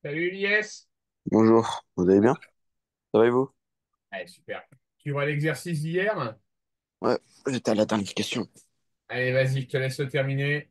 Salut Elias. Bonjour, vous allez bien? Ça va et vous? Allez, super. Tu vois l'exercice d'hier? Ouais, j'étais à la dernière question. Allez, vas-y, je te laisse le terminer.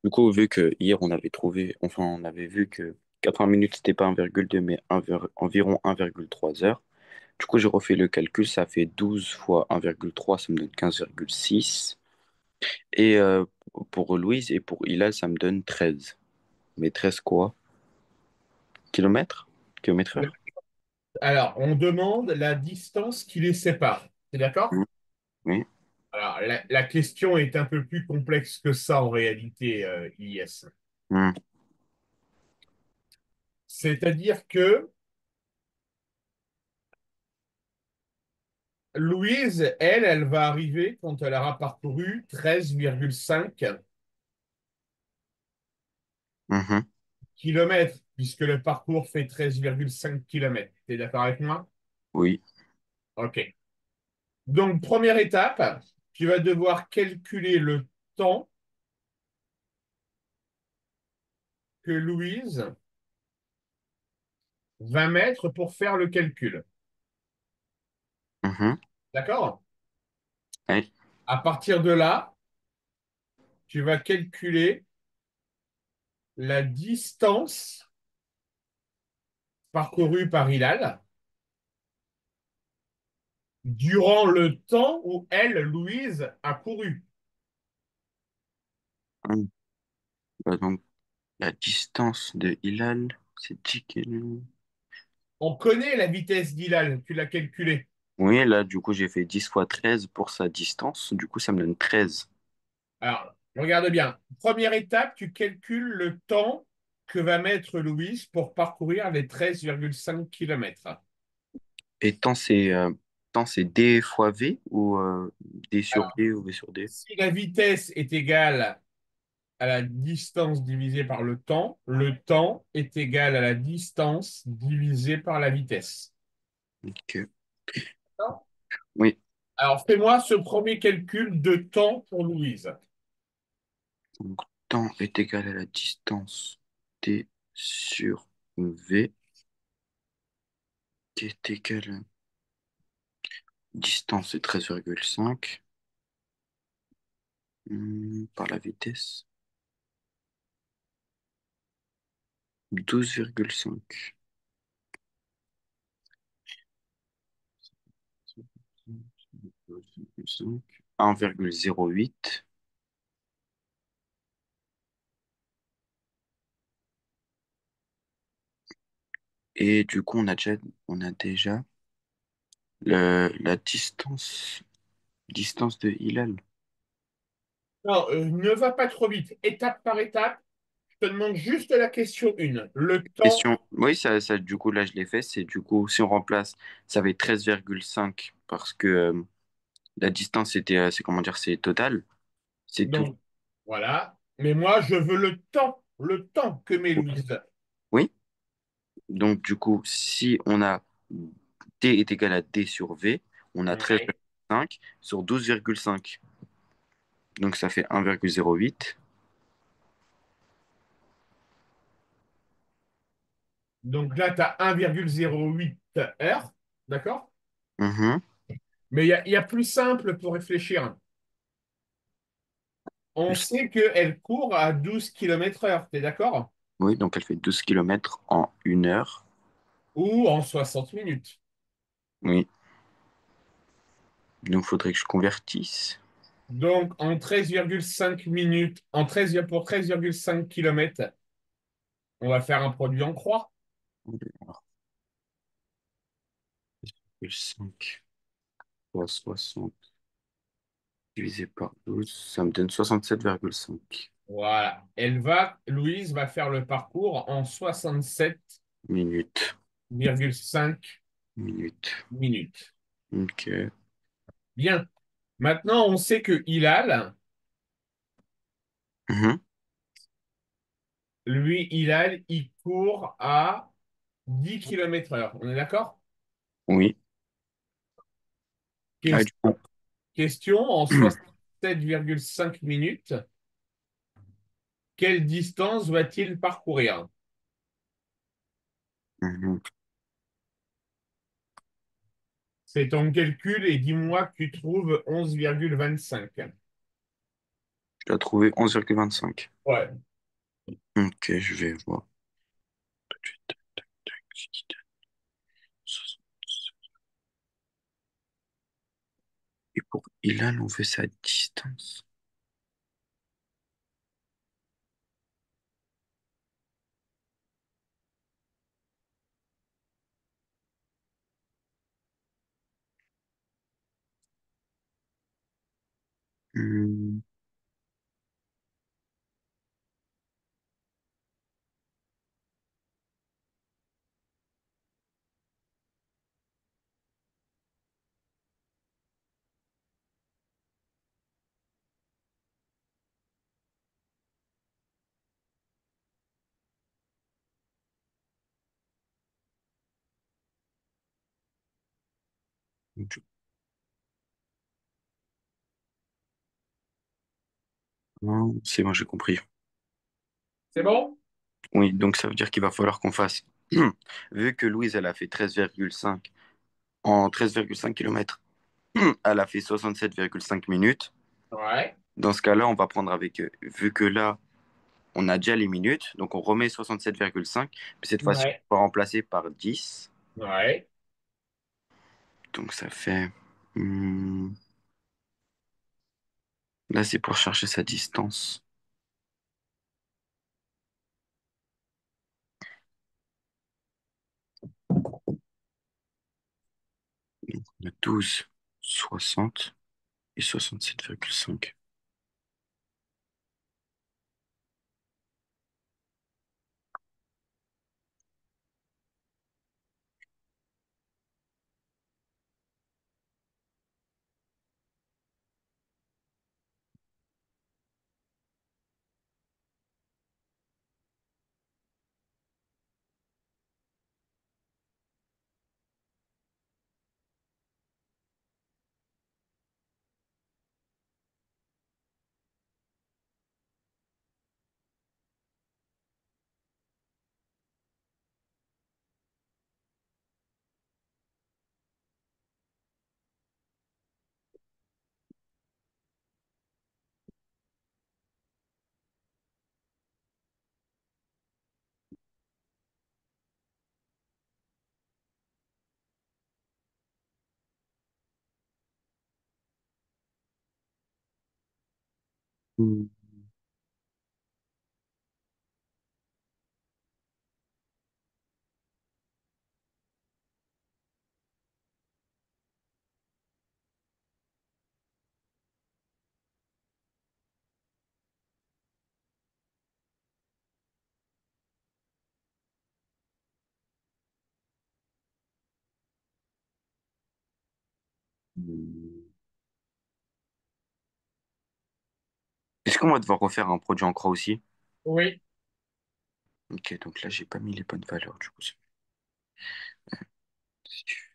Du coup, vu que hier on avait trouvé, enfin on avait vu que 80 minutes c'était pas 1,2 mais environ 1,3 heures. Du coup, j'ai refait le calcul, ça fait 12 fois 1,3, ça me donne 15,6. Et pour Louise et pour Hilal, ça me donne 13. Mais 13 quoi? Kilomètres? Kilomètres heure? Alors, on demande la distance qui les sépare. T'es d'accord? Hmm, oui. Alors, la question est un peu plus complexe que ça en réalité, Ilyes. Hmm, C'est-à-dire que Louise, elle va arriver quand elle aura parcouru 13,5 mhm, kilomètres, puisque le parcours fait 13,5 kilomètres. T'es d'accord avec moi? oui. OK. Donc, première étape, tu vas devoir calculer le temps que Louise va mettre pour faire le calcul. Mhm, D'accord? oui, À partir de là, tu vas calculer la distance parcourue par Hilal durant le temps où elle, Louise, a couru. hmm. Bah, donc, la distance de Hilal, c'est 10 km. On connaît la vitesse d'Hilal, tu l'as calculée. Oui, là, du coup, j'ai fait 10 fois 13 pour sa distance. Du coup, ça me donne 13. Alors, regarde bien. Première étape, tu calcules le temps que va mettre Louise pour parcourir les 13,5 kilomètres. Et temps, c'est D fois V ou D sur Alors, D ou V sur D? si la vitesse est égale à la distance divisée par le temps est égal à la distance divisée par la vitesse. Ok. D'accord. Oui. Alors, fais-moi ce premier calcul de temps pour Louise. Donc, temps est égal à la distance D sur V qui est égal à distance de 13,5 par la vitesse. 12,5. 1,08. Et du coup, on a déjà la distance de Hilal. Non, ne va pas trop vite. Étape par étape, je te demande juste la question 1. Le temps, Question. Oui, du coup, là, je l'ai fait. C'est du coup, si on remplace, ça va être 13,5 parce que la distance, c'est comment dire, c'est total. C'est tout. donc, voilà. Mais moi, je veux le temps que met Louise. Oui. Donc, du coup, si on a D est égal à D sur V, on a Ouais. 13,5 sur 12,5. Donc, ça fait 1,08. Donc là, tu as 1,08 heures. D'accord? Mhm. Mais il y a plus simple pour réfléchir. On sait qu'elle court à 12 km heure. T'es d'accord? Oui, donc elle fait 12 kilomètres en 1 heure. Ou en 60 minutes. Oui. Donc, il faudrait que je convertisse. Donc, en 13,5 minutes, pour 13,5 km, on va faire un produit en croix. Alors, 5 fois 60 divisé par 12, ça me donne 67,5 Louise va faire le parcours en 67,5 minutes. Minutes. minutes. Ok. Bien. Maintenant, on sait que Hilal, Mhm. il court à 10 km heure. On est d'accord? Oui. Ah, Ques- du coup. Question, en 67,5 minutes, quelle distance va-t-il parcourir? Mhm. C'est ton calcul et dis-moi que tu trouves 11,25. Je dois trouver 11,25. Ouais. Ok, je vais voir. Et pour Ilan, on fait sa distance. Hmm, c'est bon, j'ai compris. C'est bon? Oui, donc ça veut dire qu'il va falloir qu'on fasse. Vu que Louise, elle a fait 13,5 en 13,5 km, elle a fait 67,5 minutes. Ouais. Dans ce cas-là, on va prendre avec, vu que là, on a déjà les minutes, donc on remet 67,5, puis cette fois-ci, Ouais. on va remplacer par 10. Ouais. Donc ça fait. hmm, Là, c'est pour chercher sa distance. Donc, on a 12, 60 et 67,5. Hmm. Hmm. Est-ce qu'on va devoir refaire un produit en croix aussi? Oui. Ok, donc là, j'ai pas mis les bonnes valeurs, du coup. Si tu-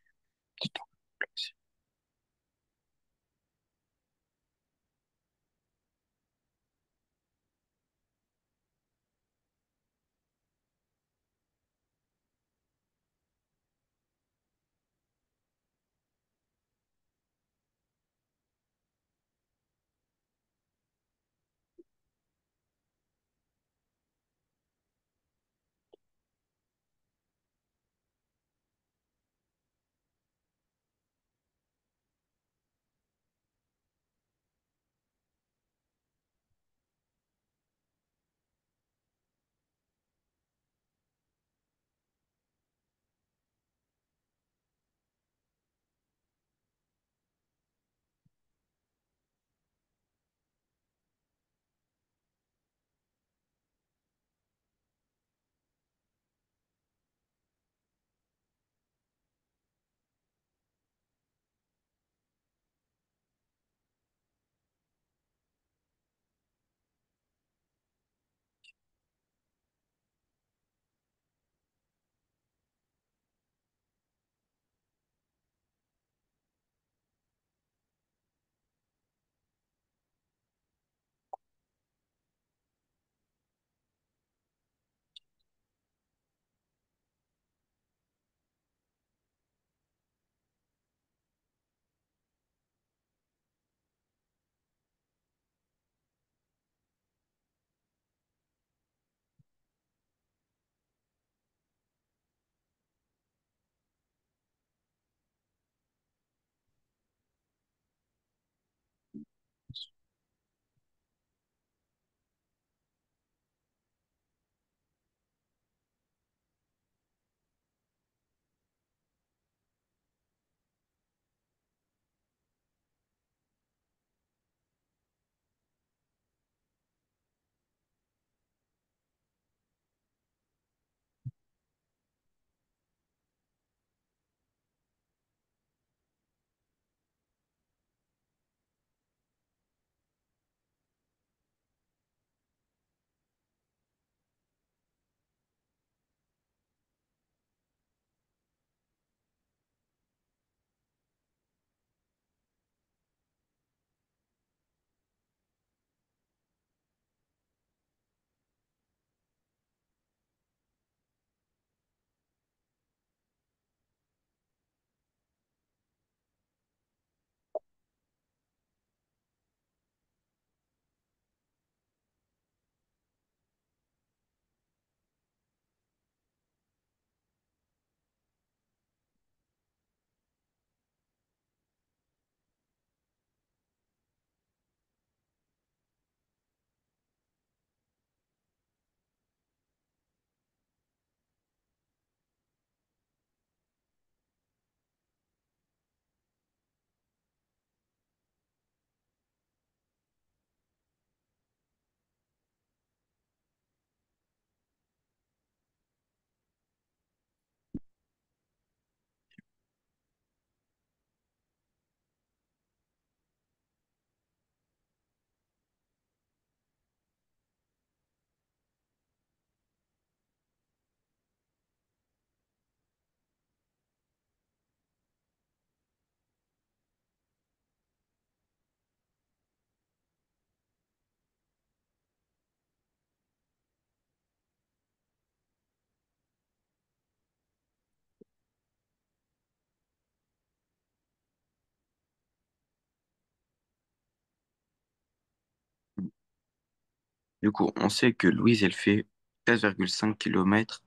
Du coup, on sait que Louise, elle fait 13,5 km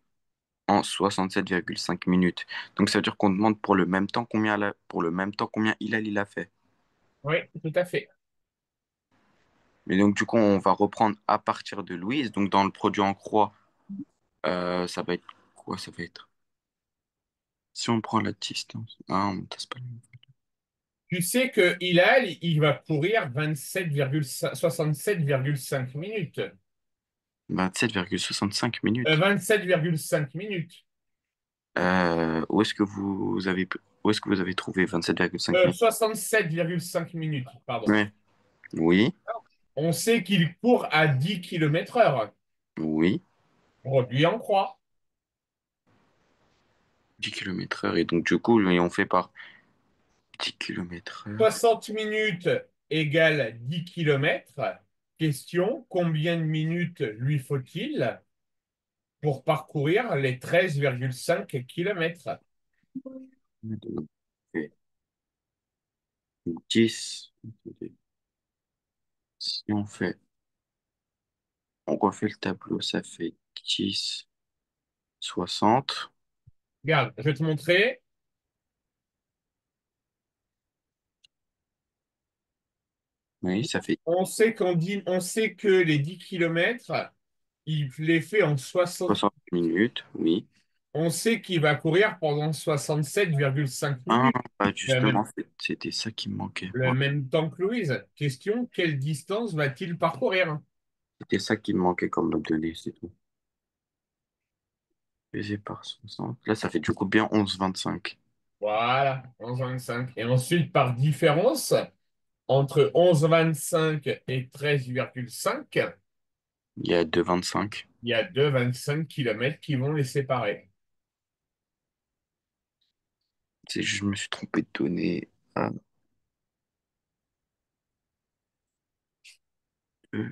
en 67,5 minutes. Donc, ça veut dire qu'on demande pour le même temps pour le même temps combien il a fait. Oui, tout à fait. Mais donc, du coup, on va reprendre à partir de Louise. Donc, dans le produit en croix, ça va être quoi? Ça va être. Si on prend la distance. Ah, on tasse pas. Tu sais que Hilal, il va courir 67,5 minutes. 27,65 minutes. 27,5 minutes. Où est-ce que vous avez, où est-ce que vous avez trouvé 27,5 minutes? 67,5 minutes, pardon. Ouais. Oui, On sait qu'il court à 10 km/h. oui. Produit en croix. 10 km/h. Et donc, du coup, on fait par 10 km/h. 60 minutes égale 10 kilomètres. Question, combien de minutes lui faut-il pour parcourir les 13,5 kilomètres? Donc, on fait 10. Si on fait, on refait le tableau, ça fait 10, 60. Regarde, je vais te montrer. Oui, ça fait On sait que les 10 kilomètres, il les fait en 60. 60 minutes, oui. On sait qu'il va courir pendant 67,5 Ah, minutes. bah Le même, justement, c'était ça qui me manquait. le Ouais. même temps que Louise. Question, quelle distance va-t-il parcourir? C'était ça qui me manquait comme données, c'est tout. Divisé par 60. Là, ça fait du coup bien 11,25. Voilà, 11,25. Et ensuite, par différence, entre 11,25 et 13,5, Il y a 2,25. il y a 2,25 kilomètres qui vont les séparer. C'est juste, je me suis trompé de données. Ah, euh.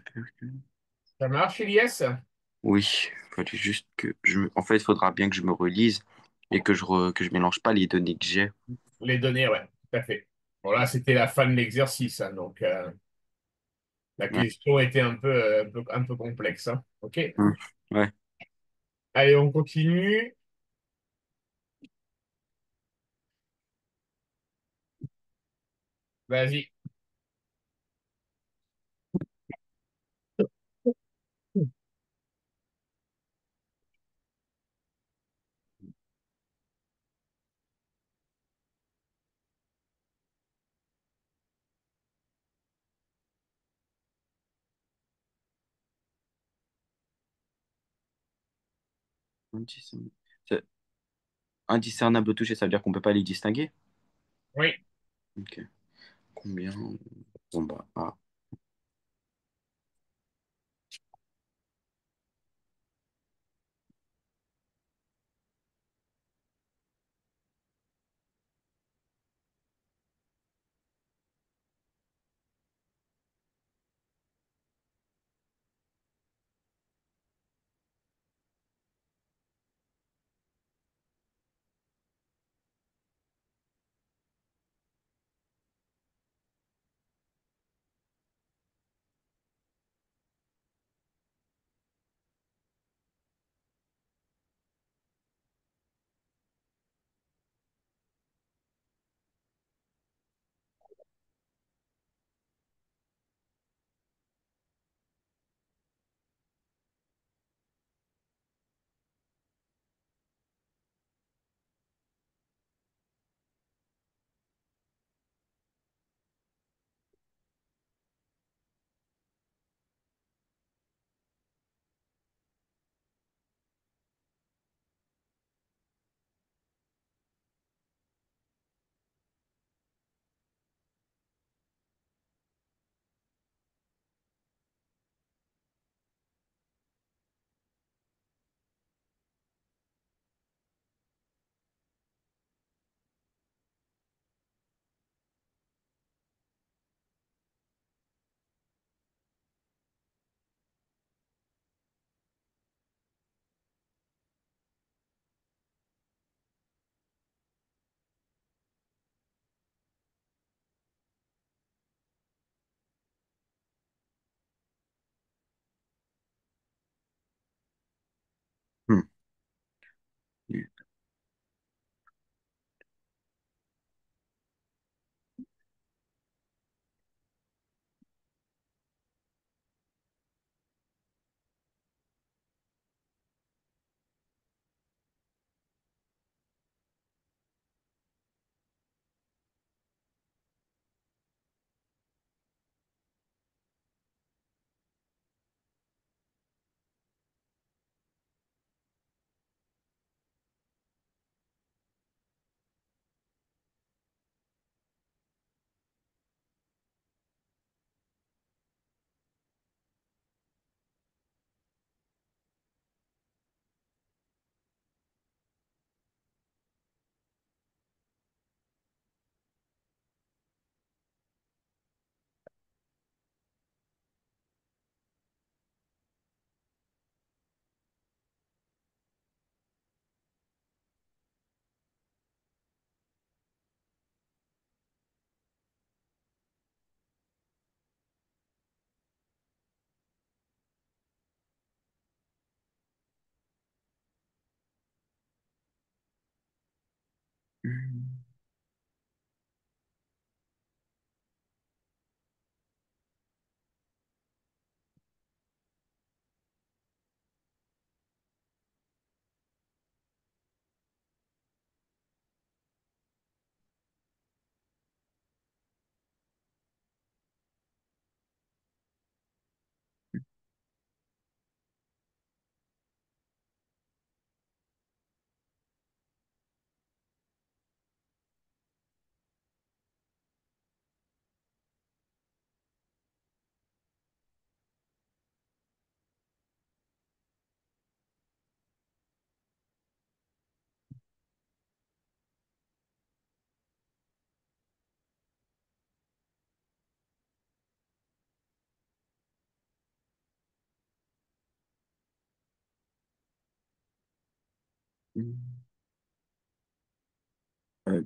Ça marche, Elias? Oui, fallait juste que en fait, il faudra bien que je me relise et que je mélange pas les données que j'ai. Les données, ouais, tout à fait. Bon, là, c'était la fin de l'exercice, hein, donc la Ouais. question était un peu complexe, hein. OK? Ouais. Allez, on continue. Vas-y. 27. C'est indiscernable touché, ça veut dire qu'on peut pas les distinguer? Oui. Ok. Combien? Bon bah, ah.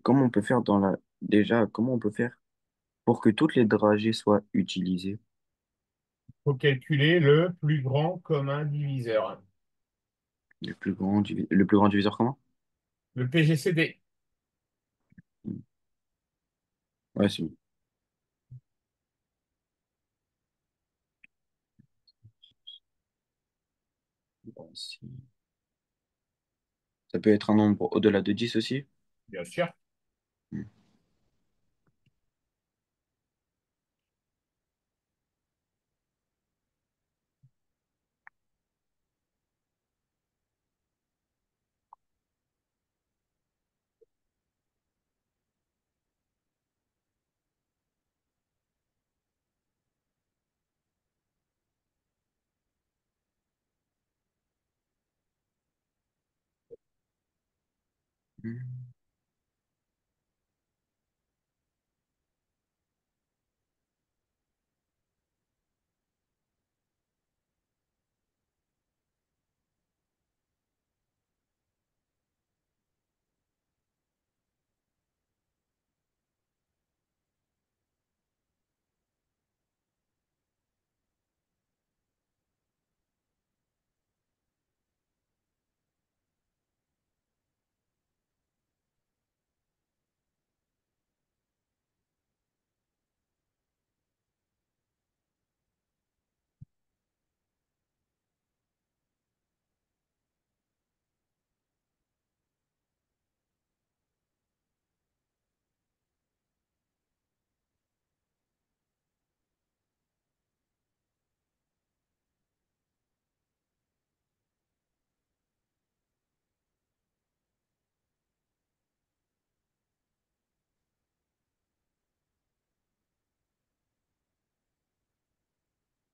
Comment on peut faire dans la... Déjà, comment on peut faire pour que toutes les dragées soient utilisées? Faut calculer le plus grand commun diviseur. Le plus grand diviseur comment? Le PGCD. Ouais, c'est bon. Bon, ça peut être un nombre au-delà de 10 aussi? Bien sûr.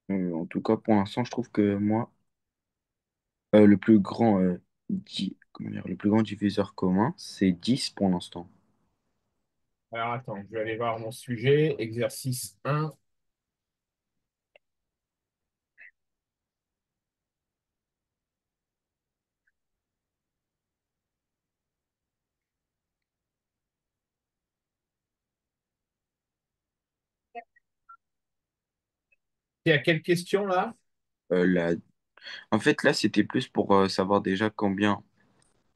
En tout cas, pour l'instant, je trouve que moi, le plus grand, comment dire, le plus grand diviseur commun, c'est 10 pour l'instant. Alors attends, je vais aller voir mon sujet. Exercice 1. Et à quelle question là? Euh, la- En fait, là, c'était plus pour savoir déjà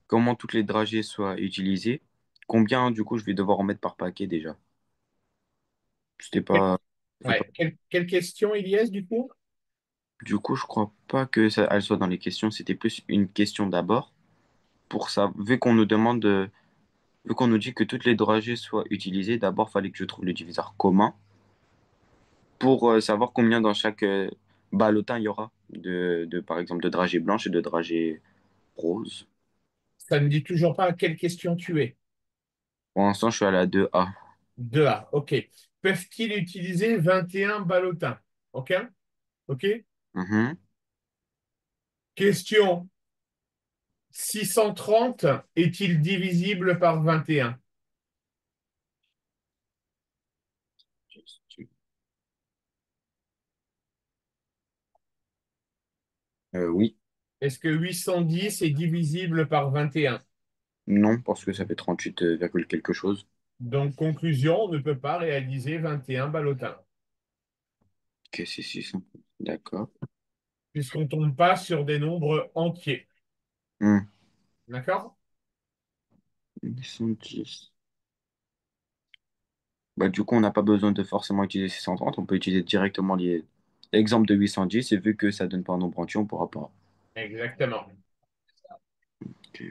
comment toutes les dragées soient utilisées. Combien, du coup, je vais devoir en mettre par paquet déjà. C'était pas... fait pas- Ouais. Quelle question, Iliès, du coup? Du coup, je crois pas que ça, elle soit dans les questions. C'était plus une question d'abord. Pour ça, vu qu'on nous dit que toutes les dragées soient utilisées, d'abord, fallait que je trouve le diviseur commun pour savoir combien dans chaque ballotin il y aura par exemple, de dragées blanches et de dragées roses. Ça ne dit toujours pas à quelle question tu es. Pour l'instant, je suis à la 2A. 2A, ok. Peuvent-ils utiliser 21 ballotins? Ok? Ok? Mhm. Question 630 est-il divisible par 21? Oui, Est-ce que 810 est divisible par 21? non, parce que ça fait 38 virgule quelque chose. Donc, conclusion, on ne peut pas réaliser 21 ballotins, Ok, c'est 600. D'accord. puisqu'on ne tombe pas sur des nombres entiers. Hmm. D'accord? 810. Bah, du coup, on n'a pas besoin de forcément utiliser 630, on peut utiliser directement l'exemple de 810 et vu que ça donne pas un nombre entier, on pourra pas. Exactement. Ok.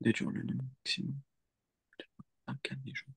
Déduire le nombre maximum à 4 des jours.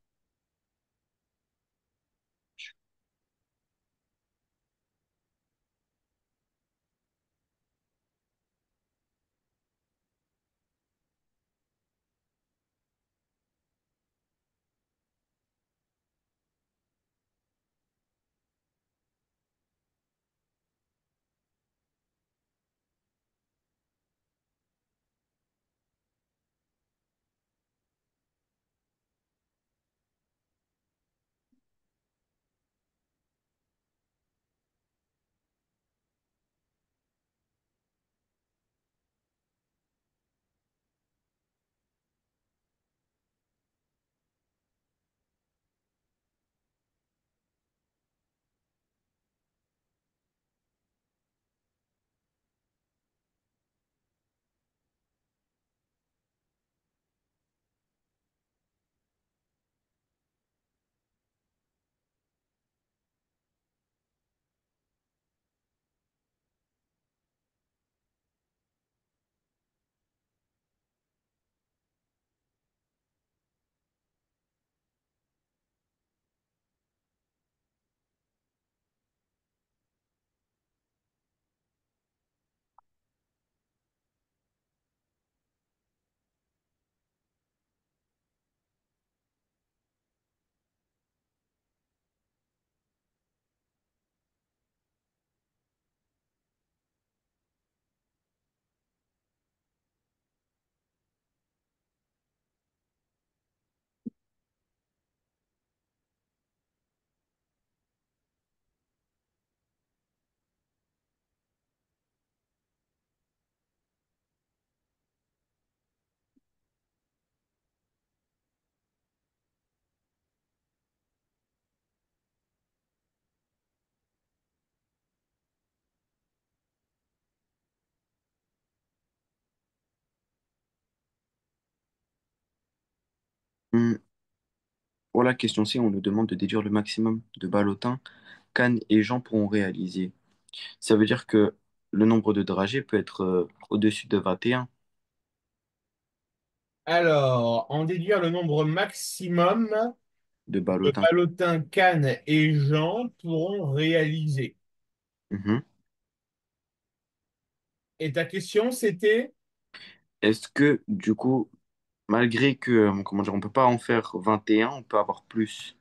Hum, Pour la question C, on nous demande de déduire le maximum de ballotins qu'Anne et Jean pourront réaliser. Ça veut dire que le nombre de dragées peut être au-dessus de 21 Alors, en déduire le nombre maximum de de ballotins. ballotins Cannes et Jean pourront réaliser. Mhm. Et ta question, c'était? Est-ce que, du coup, malgré que, comment dire, on peut pas en faire 21, on peut avoir plus?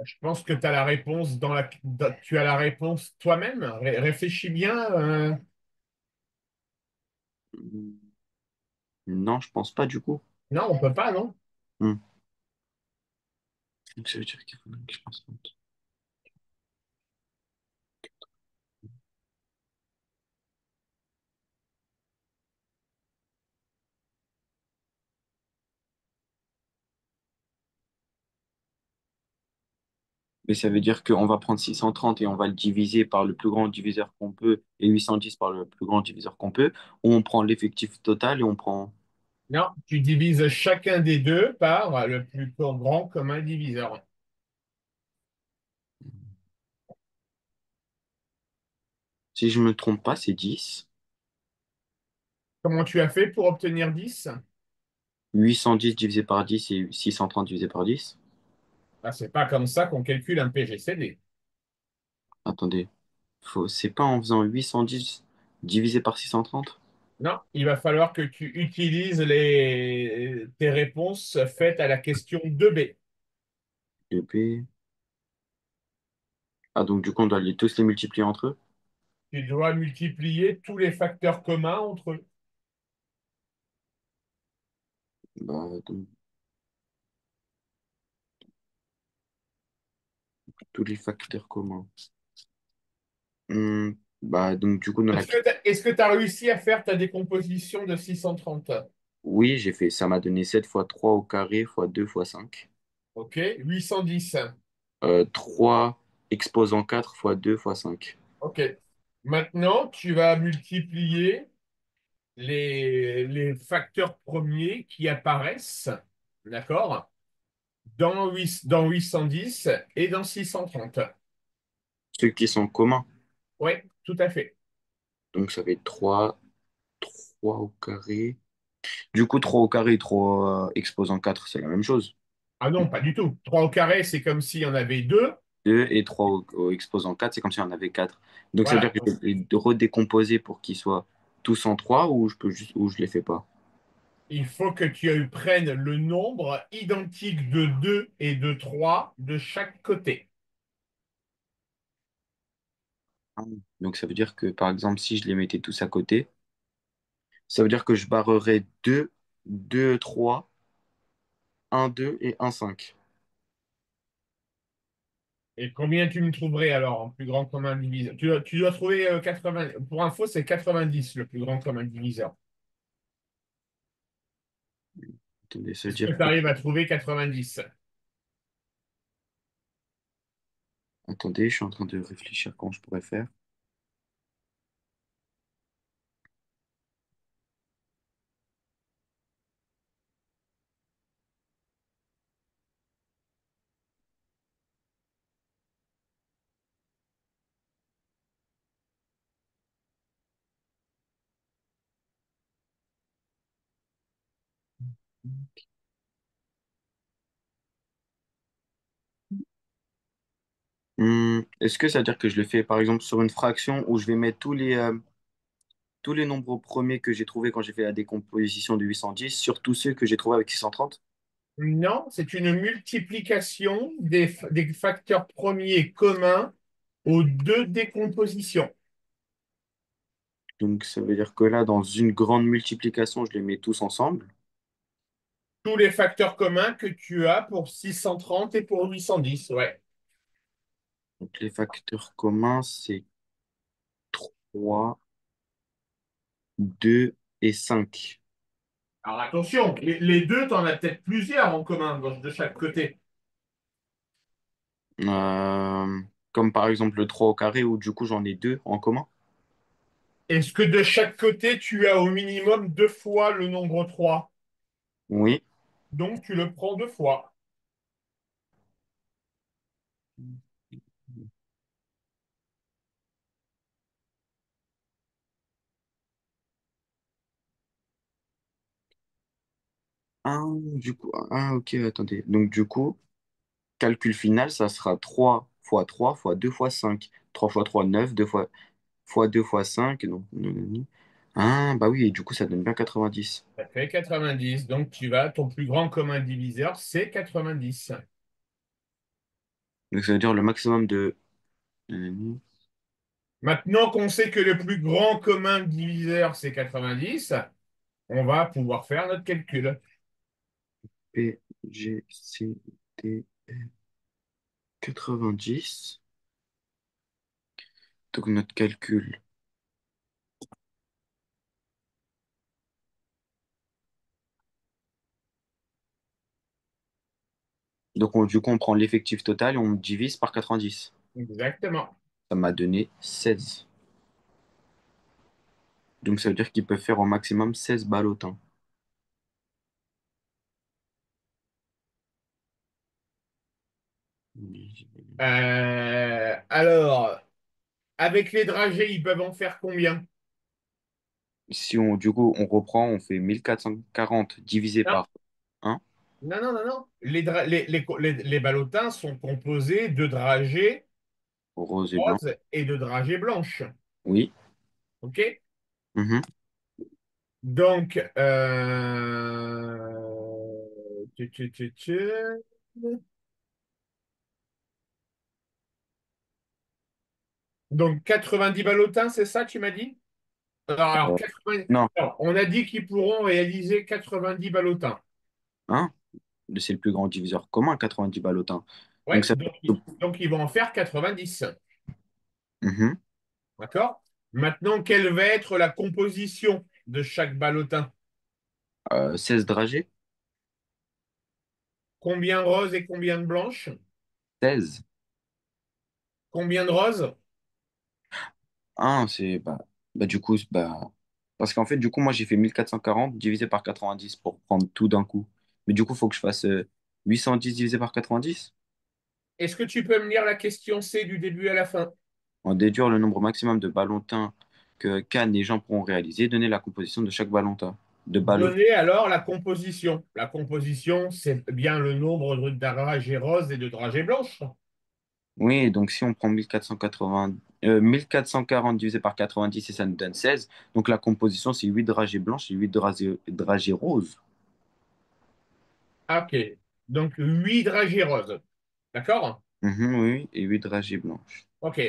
Je pense que tu as la réponse tu as la réponse toi-même. Réfléchis bien. Hmm, Non, je pense pas, du coup. Non, on peut pas, non? Hmm. Donc, ça veut dire qu'il faudrait que je pense. Mais ça veut dire qu'on va prendre 630 et on va le diviser par le plus grand diviseur qu'on peut et 810 par le plus grand diviseur qu'on peut. Ou on prend l'effectif total et on prend. Non, tu divises chacun des deux par le plus grand commun diviseur. Si je me trompe pas, c'est 10. Comment tu as fait pour obtenir 10? 810 divisé par 10 et 630 divisé par 10. Ah, c'est pas comme ça qu'on calcule un PGCD. Attendez, c'est pas en faisant 810 divisé par 630? Non, il va falloir que tu utilises tes réponses faites à la question 2B. Et puis... Ah, donc du coup, on doit tous les multiplier entre eux? Tu dois multiplier tous les facteurs communs entre eux. Bah, donc, tous les facteurs communs. Bah, donc du coup, dans la... Est-ce que tu as réussi à faire ta décomposition de 630? Oui, j'ai fait, ça m'a donné 7 fois 3 au carré fois 2 fois 5. OK, 810. 3 exposant 4 fois 2 fois 5. OK. Maintenant, tu vas multiplier les facteurs premiers qui apparaissent, d'accord, dans 810 et dans 630. Ceux qui sont communs. Oui, tout à fait. Donc ça fait 3 au carré. Du coup, 3 au carré et 3 exposant 4, c'est la même chose. Ah non, pas du tout. 3 au carré, c'est comme s'il y en avait deux. 2 et 3 au exposant 4, c'est comme si on avait 4. Donc ça veut dire Voilà. que je vais les redécomposer pour qu'ils soient tous en 3 ou je les fais pas. Il faut que tu prennes le nombre identique de 2 et de 3 de chaque côté. Ah. Donc ça veut dire que par exemple, si je les mettais tous à côté, ça veut dire que je barrerais 2 3 1 2 et 1 5. Et combien tu me trouverais alors en plus grand commun diviseur? Tu dois trouver 80. Pour info, c'est 90 le plus grand commun diviseur. Attendez, ça veut Est-ce que dire tu que... arrives à trouver 90? Attendez, je suis en train de réfléchir comment je pourrais faire. Est-ce que ça veut dire que je le fais par exemple sur une fraction où je vais mettre tous les nombres premiers que j'ai trouvés quand j'ai fait la décomposition de 810 sur tous ceux que j'ai trouvés avec 630? Non, c'est une multiplication des facteurs premiers communs aux deux décompositions. Donc ça veut dire que là, dans une grande multiplication, je les mets tous ensemble. Tous les facteurs communs que tu as pour 630 et pour 810, ouais. Donc les facteurs communs, c'est 3, 2 et 5. Alors attention, les deux, tu en as peut-être plusieurs en commun de chaque côté. Comme par exemple le 3 au carré où du coup j'en ai deux en commun. Est-ce que de chaque côté, tu as au minimum deux fois le nombre 3? Oui. Donc, tu le prends deux fois. Ah, ok, attendez. Donc du coup, calcul final, ça sera 3 fois 3 fois 2 fois 5. 3 fois 3 9 2 fois 2 fois 5. Donc, ah, bah oui, et du coup, ça donne bien 90. Ça fait 90. Donc, ton plus grand commun diviseur, c'est 90. Donc ça veut dire le maximum de Maintenant qu'on sait que le plus grand commun diviseur, c'est 90, on va pouvoir faire notre calcul. P, G, C, D, 90. Donc notre calcul. Donc du coup, on prend l'effectif total et on divise par 90. Exactement. Ça m'a donné 16. Donc ça veut dire qu'ils peuvent faire au maximum 16 ballotins. Alors, avec les dragées, ils peuvent en faire combien? Si on, du coup, on reprend, on fait 1440 divisé Non, par 1, non, non, non, non. Les ballotins sont composés de dragées rose et blanc. roses et de dragées blanches. Oui. OK? Mhm. Donc, Donc 90 ballotins, c'est ça, tu m'as dit? Alors, Euh, 80 non, alors, on a dit qu'ils pourront réaliser 90 ballotins. hein, c'est le plus grand diviseur commun, 90 ballotins. Donc Ouais, ça donc ils vont en faire 90. Mhm. D'accord? Maintenant, quelle va être la composition de chaque ballotin? 16 dragées. Combien de roses et combien de blanches? 16. Combien de roses? C'est bah, du coup, parce qu'en fait, du coup, moi j'ai fait 1440 divisé par 90 pour prendre tout d'un coup. Mais du coup, il faut que je fasse 810 divisé par 90. Est-ce que tu peux me lire la question C du début à la fin? En déduire le nombre maximum de ballotins que Cannes et Jean pourront réaliser, donner la composition de chaque ballottin. De ballot. Donnez alors la composition. La composition, c'est bien le nombre de dragées roses et de dragées blanches. Oui, donc si on prend 1440 divisé par 90 et ça nous donne 16. Donc la composition, c'est 8 dragées blanches et 8 dragées roses. Ah, ok. Donc 8 dragées roses. D'accord? Mhm, oui, et 8 dragées blanches. Ok.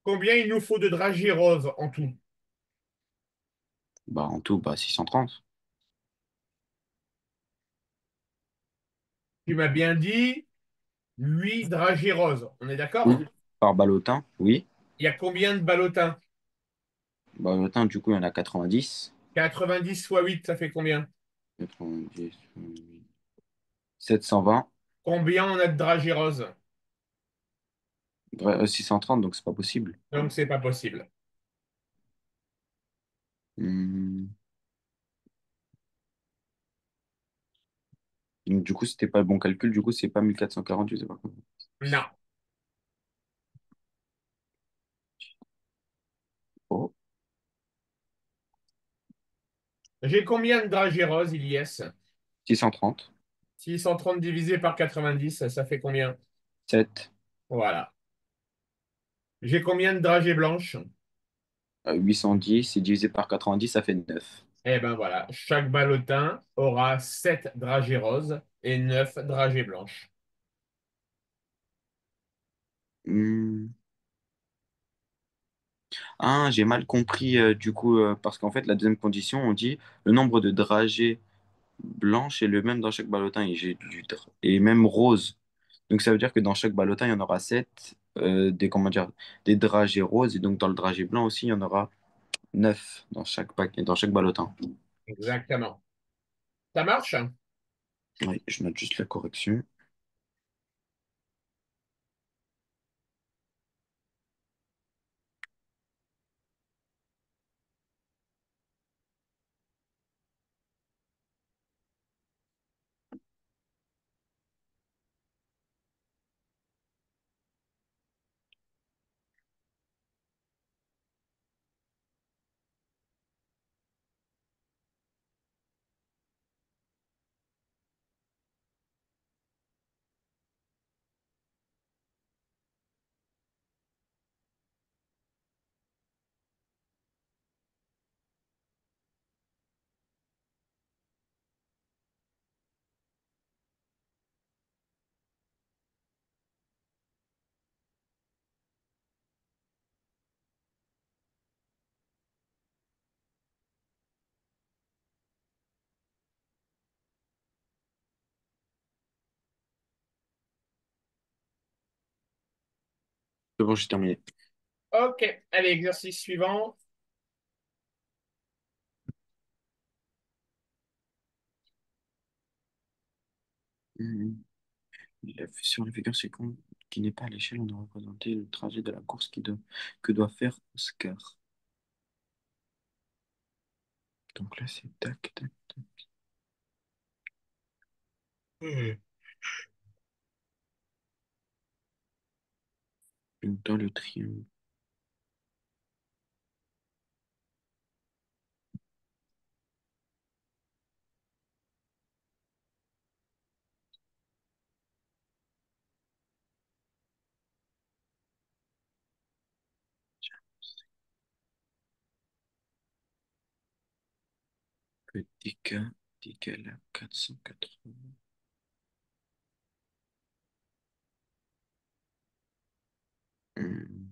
Combien il nous faut de dragées roses en tout? Bah, en tout, bah, 630. Tu m'as bien dit 8 dragées roses. On est Oui. d'accord? Par ballottin, oui. Il y a combien de ballotins? Ballottin, du coup, il y en a 90. 90 fois 8, ça fait combien? 90, 720. Combien on a de dragées roses? 630, donc c'est pas possible. Donc c'est pas possible. Hmm. Donc, du coup, c'était pas le bon calcul. Du coup, c'est pas 1440, je sais pas comment. Non. Oh, J'ai combien de dragées roses, Ilyes? 630. 630 divisé par 90, ça fait combien? 7. Voilà. J'ai combien de dragées blanches? 810 et divisé par 90, ça fait 9. Eh ben voilà, chaque ballotin aura 7 dragées roses et 9 dragées blanches. Hmm. Ah, j'ai mal compris du coup, parce qu'en fait, la deuxième condition, on dit le nombre de dragées blanches est le même dans chaque ballotin et même rose. Donc ça veut dire que dans chaque ballotin, il y en aura 7 comment dire, des dragées roses et donc dans le dragé blanc aussi, il y en aura 9 dans chaque paquet, dans chaque ballotin. Exactement. Ça marche? Oui, je note juste la correction. C'est bon, j'ai terminé. Ok, allez, exercice suivant. Mhm. Sur la figure ci-contre, qui n'est pas à l'échelle, on a représenté le trajet de la course que doit faire Oscar. Donc là, c'est tac, tac. Hmm. Donc, dans le triangle, que dk est égal à 480. Hmm.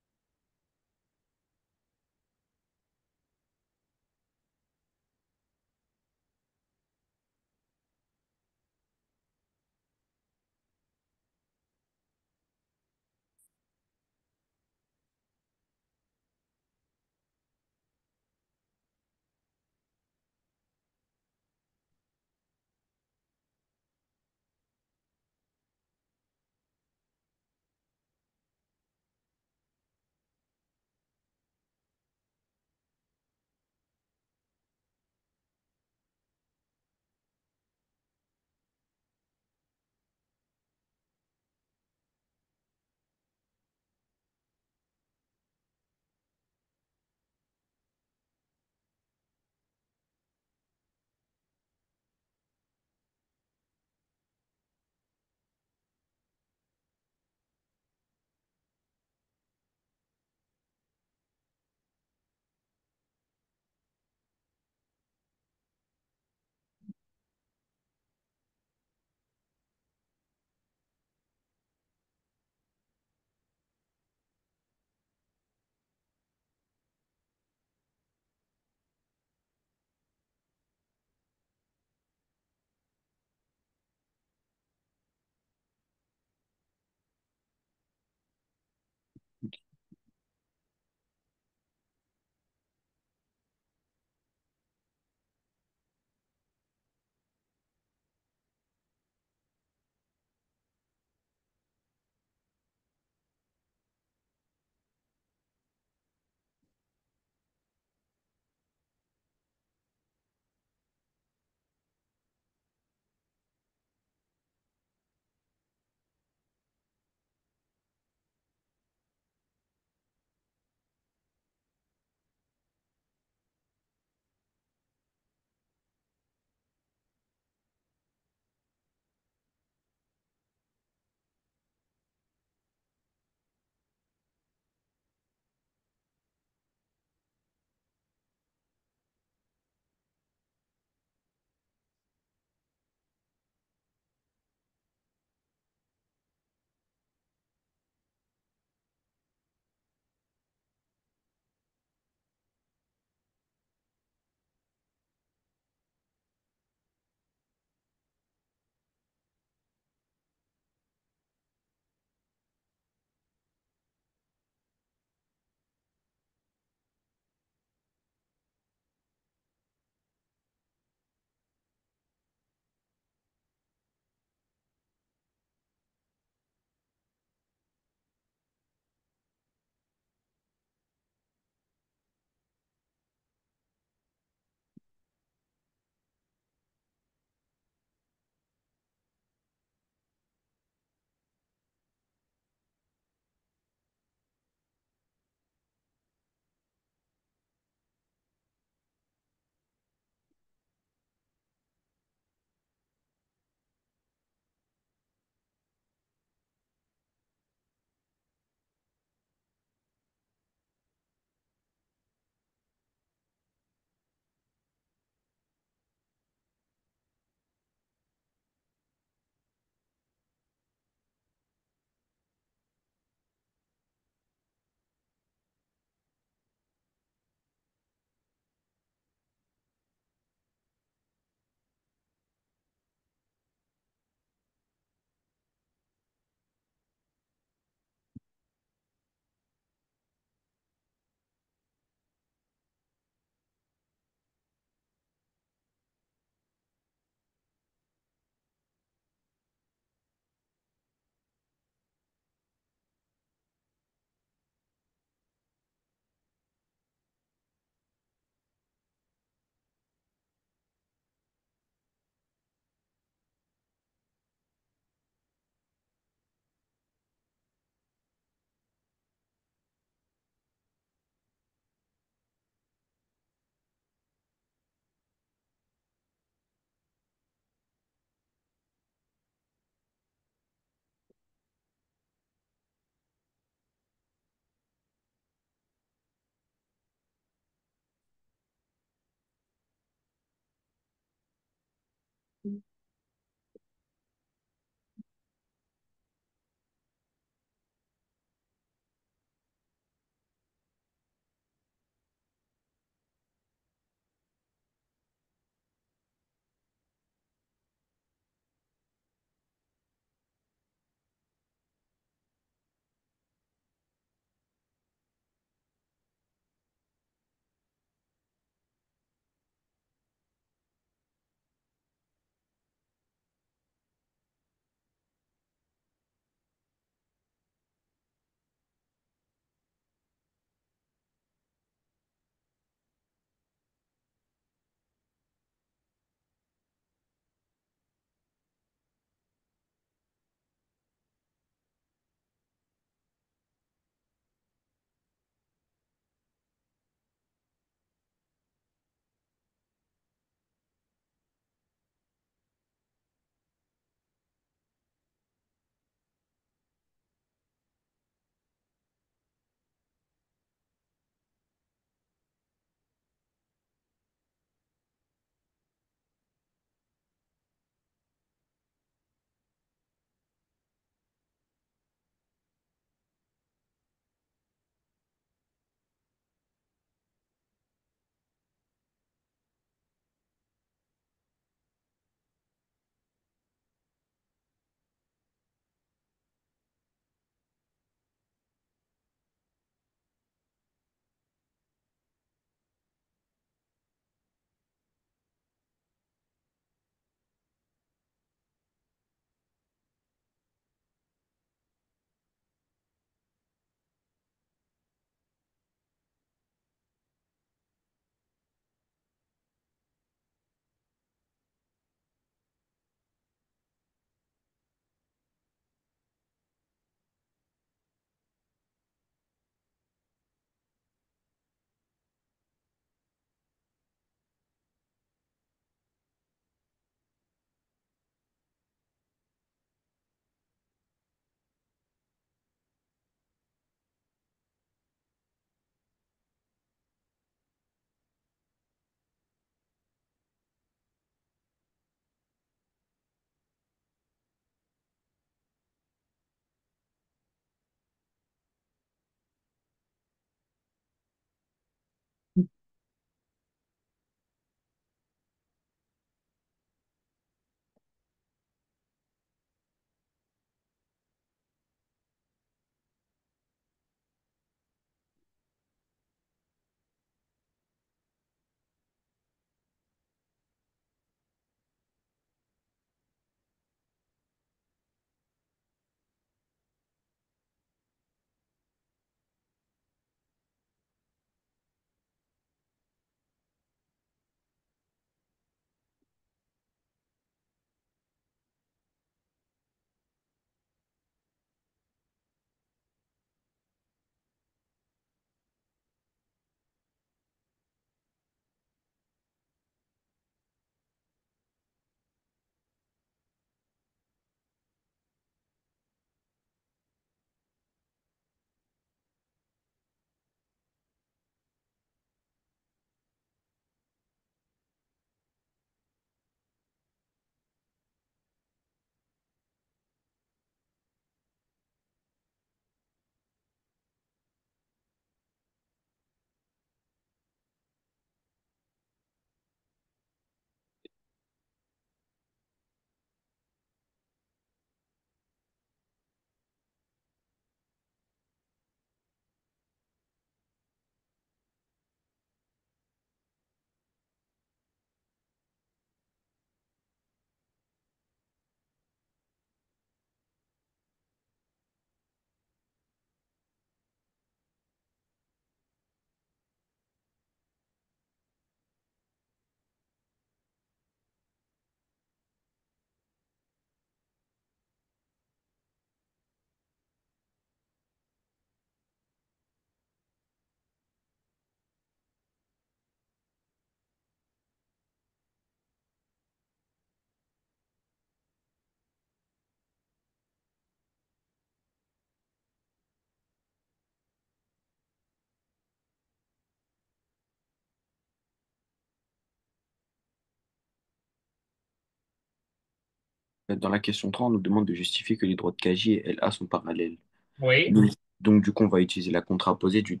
Dans la question 3, on nous demande de justifier que les droites KJ et LA sont parallèles. Oui, Donc, du coup, on va utiliser la contraposée du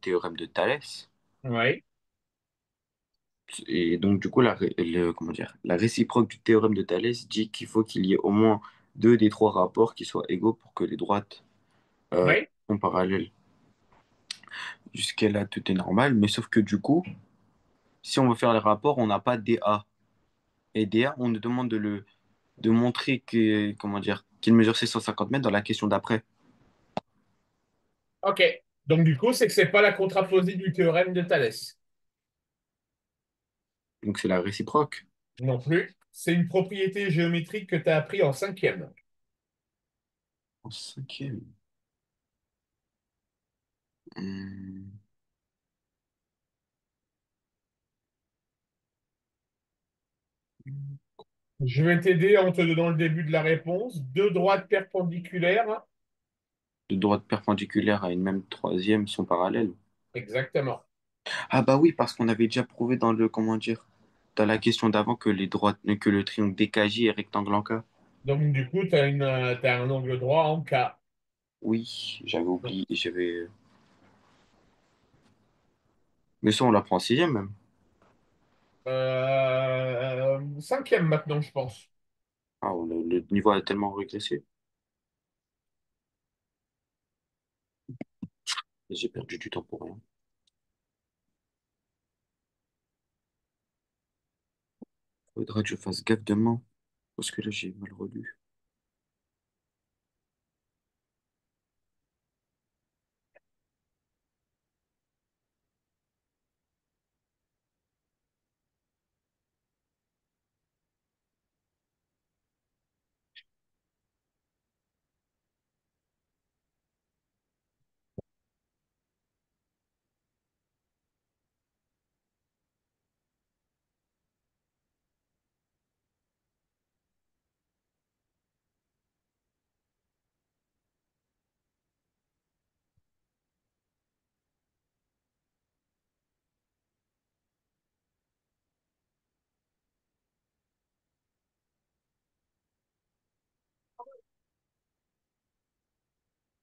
théorème de Thalès. oui, Et donc, du coup, comment dire, la réciproque du théorème de Thalès dit qu'il faut qu'il y ait au moins deux des trois rapports qui soient égaux pour que les droites oui. sont parallèles. Jusqu'à là, tout est normal, mais sauf que du coup, si on veut faire les rapports, on n'a pas DA. Et DA, on nous demande de montrer que, comment dire, qu'il mesure 650 mètres dans la question d'après. OK. Donc, du coup, c'est que c'est pas la contraposée du théorème de Thalès. Donc, c'est la réciproque. Non plus. C'est une propriété géométrique que tu as appris en cinquième. En cinquième. Hmm. Je vais t'aider en te donnant le début de la réponse. Deux droites perpendiculaires. Deux droites perpendiculaires à une même troisième sont parallèles. Exactement. Ah bah oui, parce qu'on avait déjà prouvé dans le, comment dire, dans la question d'avant que le triangle DKJ est rectangle en K. Donc, du coup, t'as un angle droit en K. Oui, j'avais oublié, j'avais... Mais ça, on l'apprend en sixième même. Cinquième maintenant, je pense. Ah, le niveau a tellement régressé. J'ai perdu du temps pour rien. Faudra que je fasse gaffe demain, parce que là, j'ai mal relu.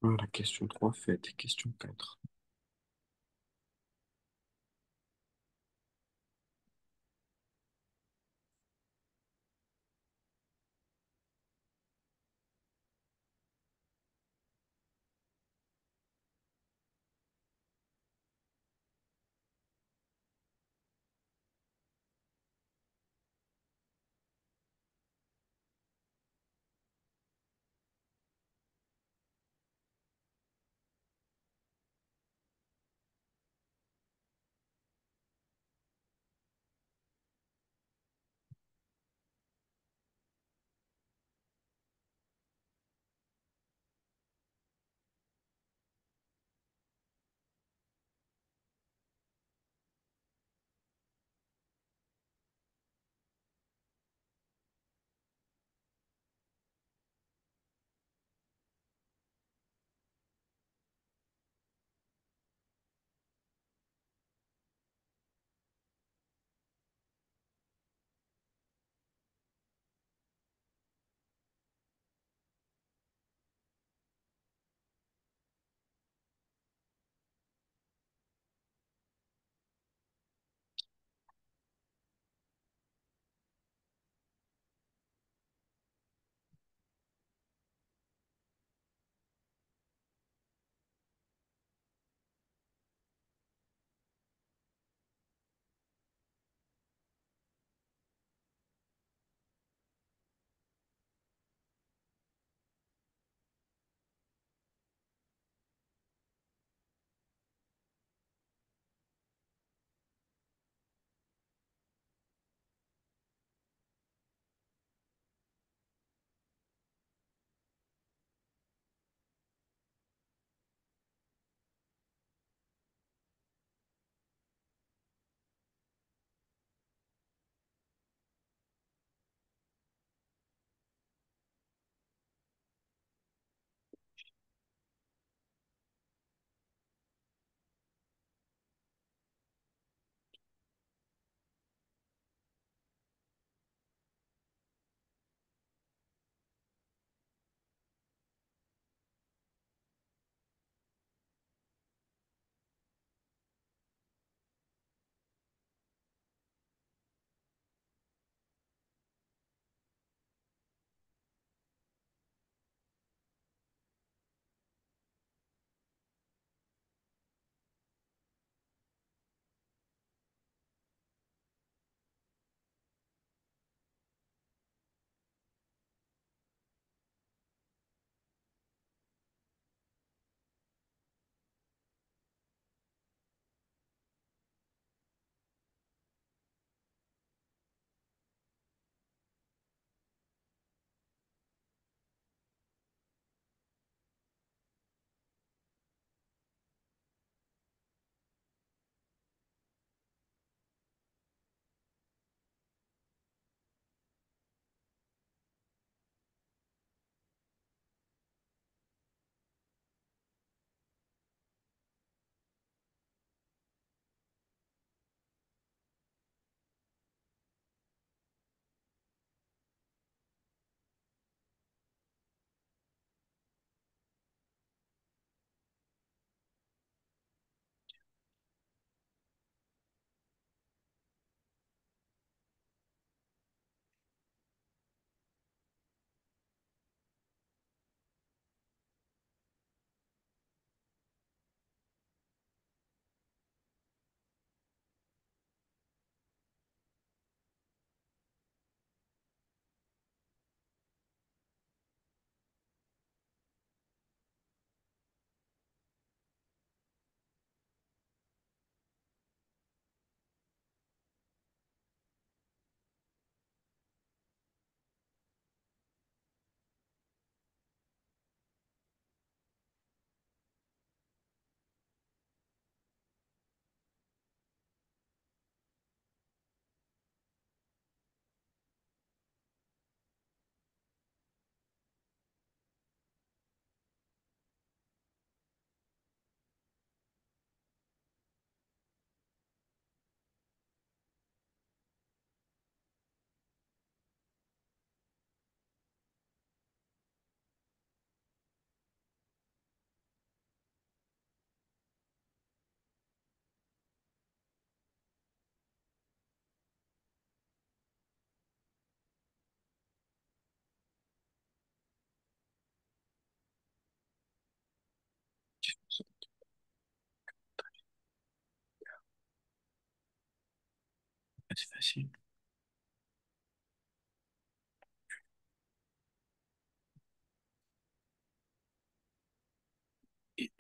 Ah, la question 3 faite, question 4. C'est facile. Et-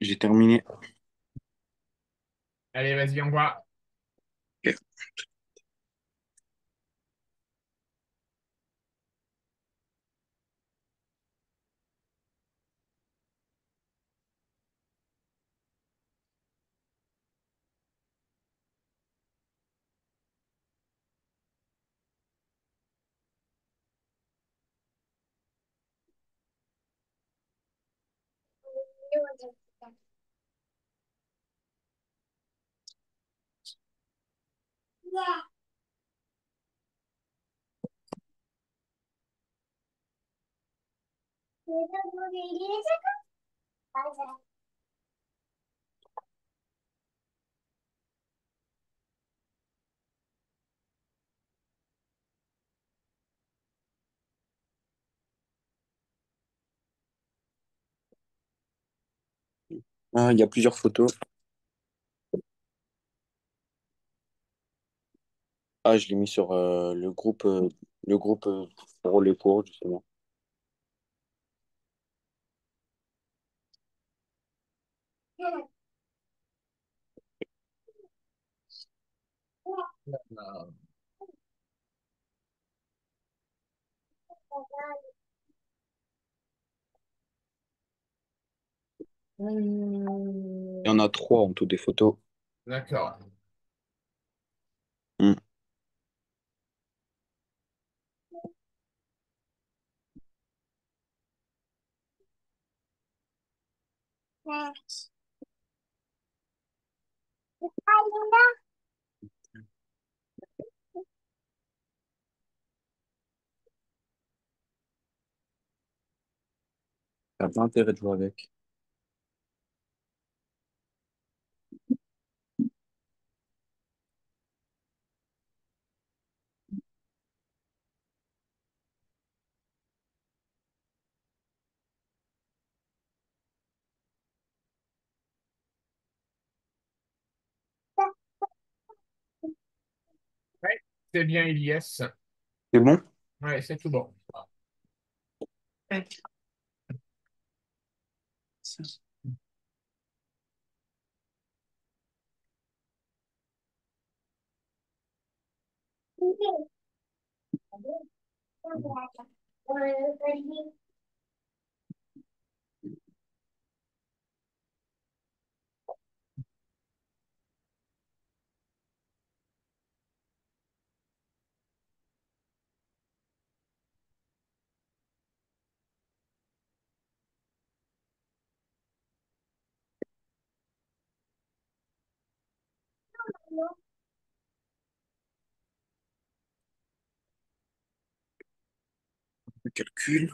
J'ai terminé. Allez, vas-y, on voit. Ok. Ah, il y a plusieurs photos. Ah, je l'ai mis sur le groupe pour les cours, justement. Il y en a trois en tout des photos. D'accord. Hmm. T'as pas intérêt de jouer avec. Ouais, c'est bien, Elias. C'est bon? Ouais, c'est tout bon. Le calcul.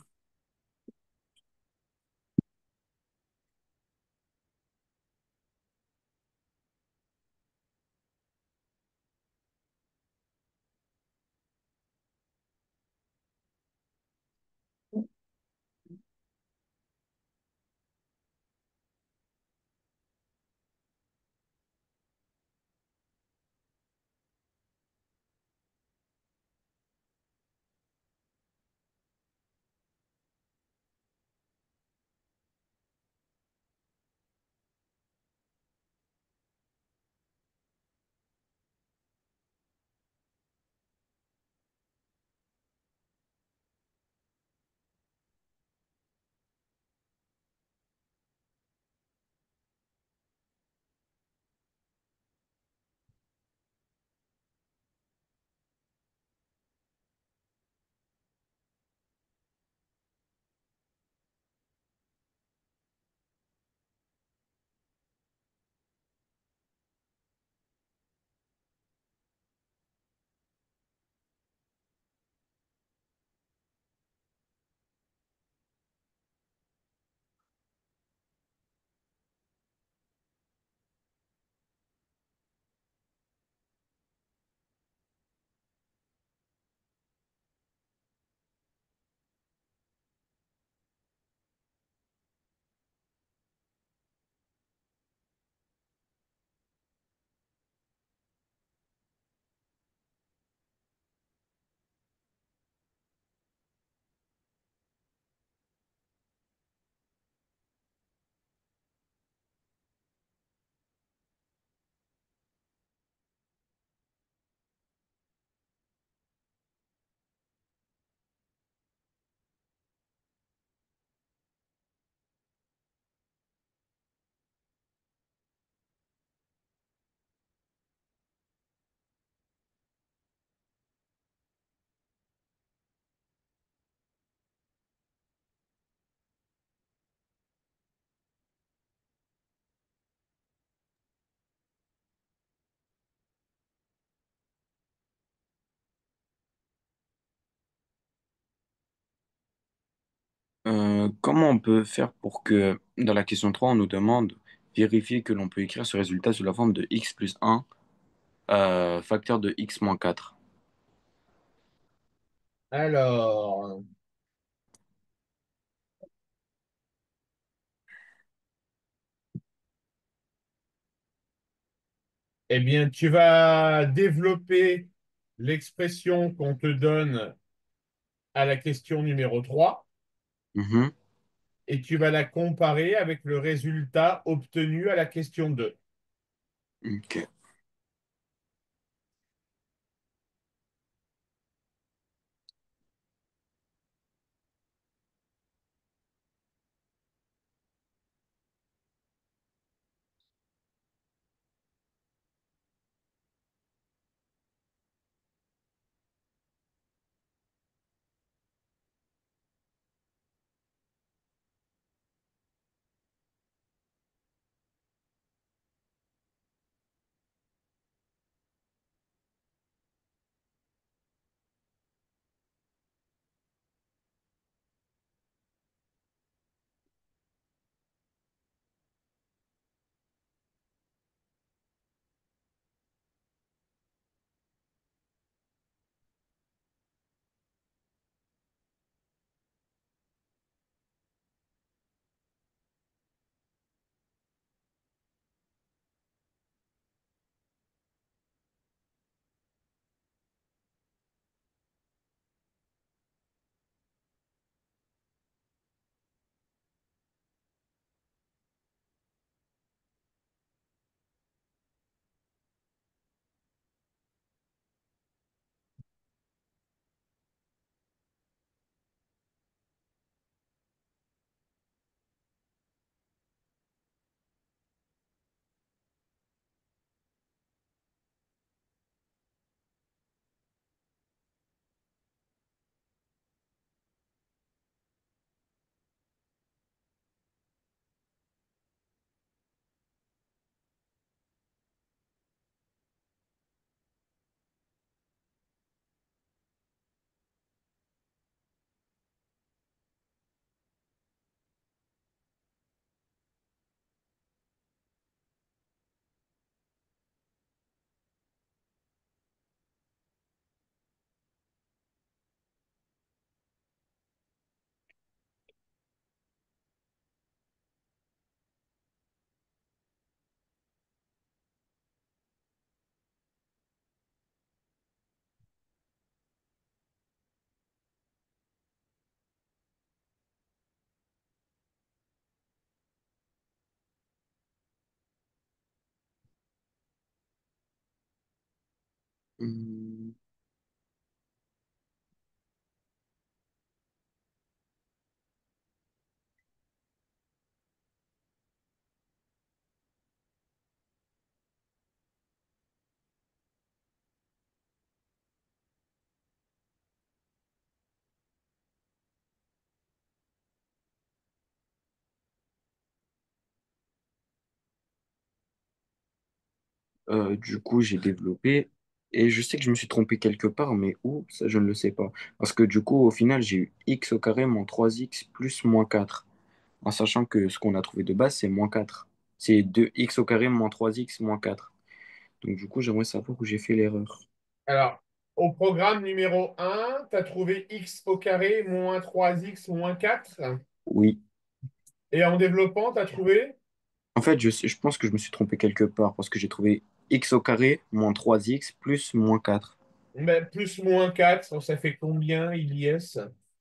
Comment on peut faire pour que, dans la question 3 on nous demande vérifier que l'on peut écrire ce résultat sous la forme de x plus 1 facteur de x moins 4. Alors, eh bien, tu vas développer l'expression qu'on te donne à la question numéro 3 Mhm. et tu vas la comparer avec le résultat obtenu à la question 2. Ok. Hmm. Du coup, j'ai développé et je sais que je me suis trompé quelque part, mais où, ça, je ne le sais pas. Parce que du coup, au final, j'ai eu x au carré moins 3x plus moins 4. En sachant que ce qu'on a trouvé de base, c'est moins 4. C'est 2x au carré moins 3x moins 4. Donc du coup, j'aimerais savoir où j'ai fait l'erreur. Alors, au programme numéro 1, tu as trouvé x au carré moins 3x moins 4. Oui. Et en développant, tu as trouvé En fait, je pense que je me suis trompé quelque part parce que j'ai trouvé x au carré moins 3x plus moins 4. ben, plus moins 4, ça fait combien, Ilyes?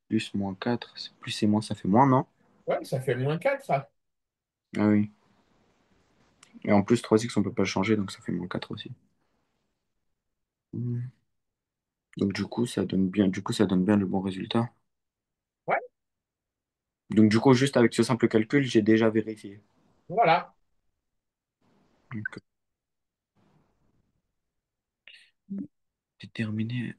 Plus moins 4, plus et moins, ça fait moins, non? Ouais, ça fait moins 4. Ah oui. Et en plus, 3x, on peut pas le changer, donc ça fait moins 4 aussi. Hmm. Donc du coup, ça donne bien le bon résultat. Ouais, Donc du coup, juste avec ce simple calcul, j'ai déjà vérifié. voilà. Donc, déterminer,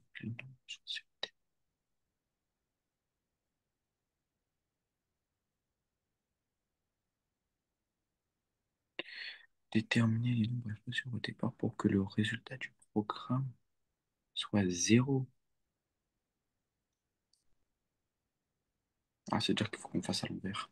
déterminer les nombres sur au départ pour que le résultat du programme soit zéro. Ah, c'est-à-dire qu'il faut qu'on fasse à l'envers.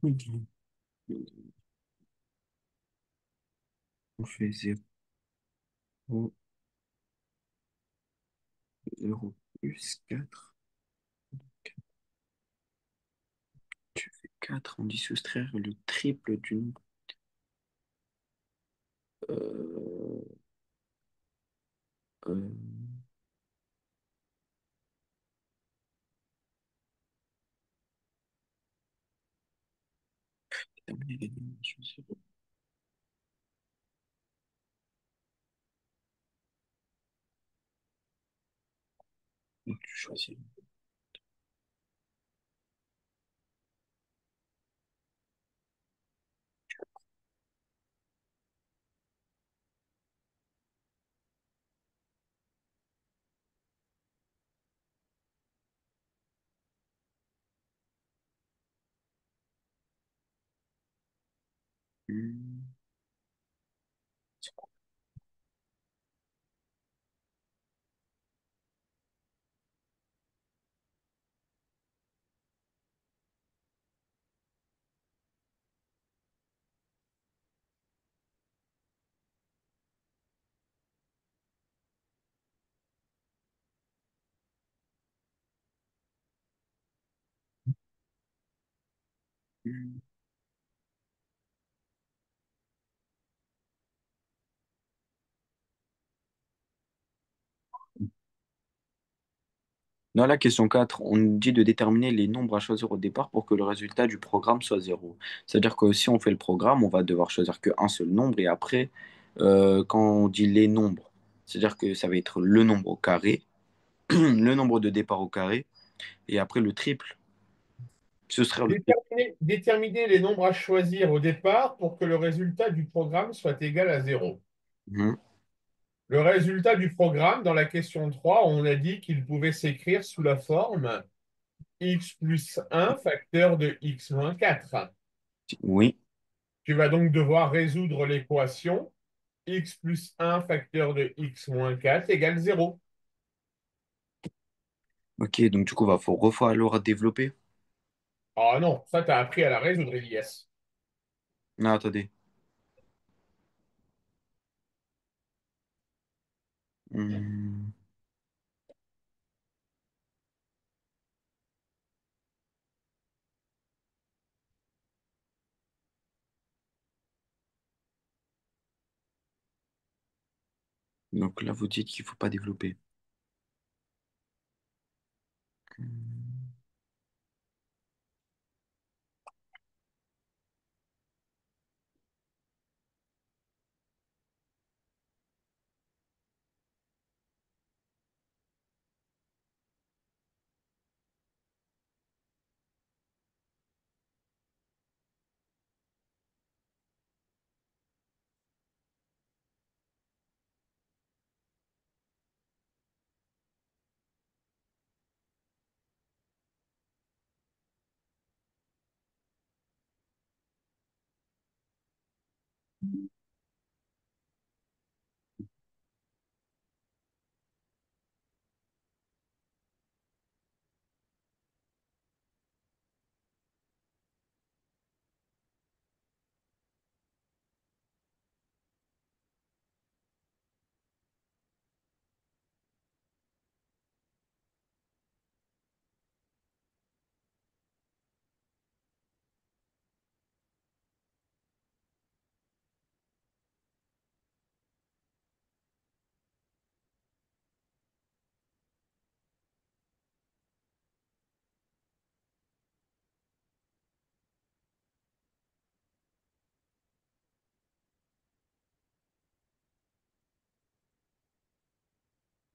Ok. On fait 0 plus 4. Tu fais 4, on dit soustraire le triple du nombre. Euh, euh, Déterminer les dimensions zéro. Donc, tu choisis. Hmm. Hmm. Dans la question 4, on nous dit de déterminer les nombres à choisir au départ pour que le résultat du programme soit zéro. C'est-à-dire que si on fait le programme, on va devoir choisir qu'un seul nombre et après, quand on dit les nombres, c'est-à-dire que ça va être le nombre au carré, le nombre de départ au carré et après le triple, ce sera le triple. Déterminer les nombres à choisir au départ pour que le résultat du programme soit égal à zéro. Mhm. Le résultat du programme, dans la question 3, on a dit qu'il pouvait s'écrire sous la forme x plus 1 facteur de x moins 4. Oui. Tu vas donc devoir résoudre l'équation x plus 1 facteur de x moins 4 égale 0. Ok, donc du coup, faut refalloir développer. Ah non, ça t'as appris à la résoudre, Elias. Non, attendez. Hmm. Donc là, vous dites qu'il faut pas développer. Hmm.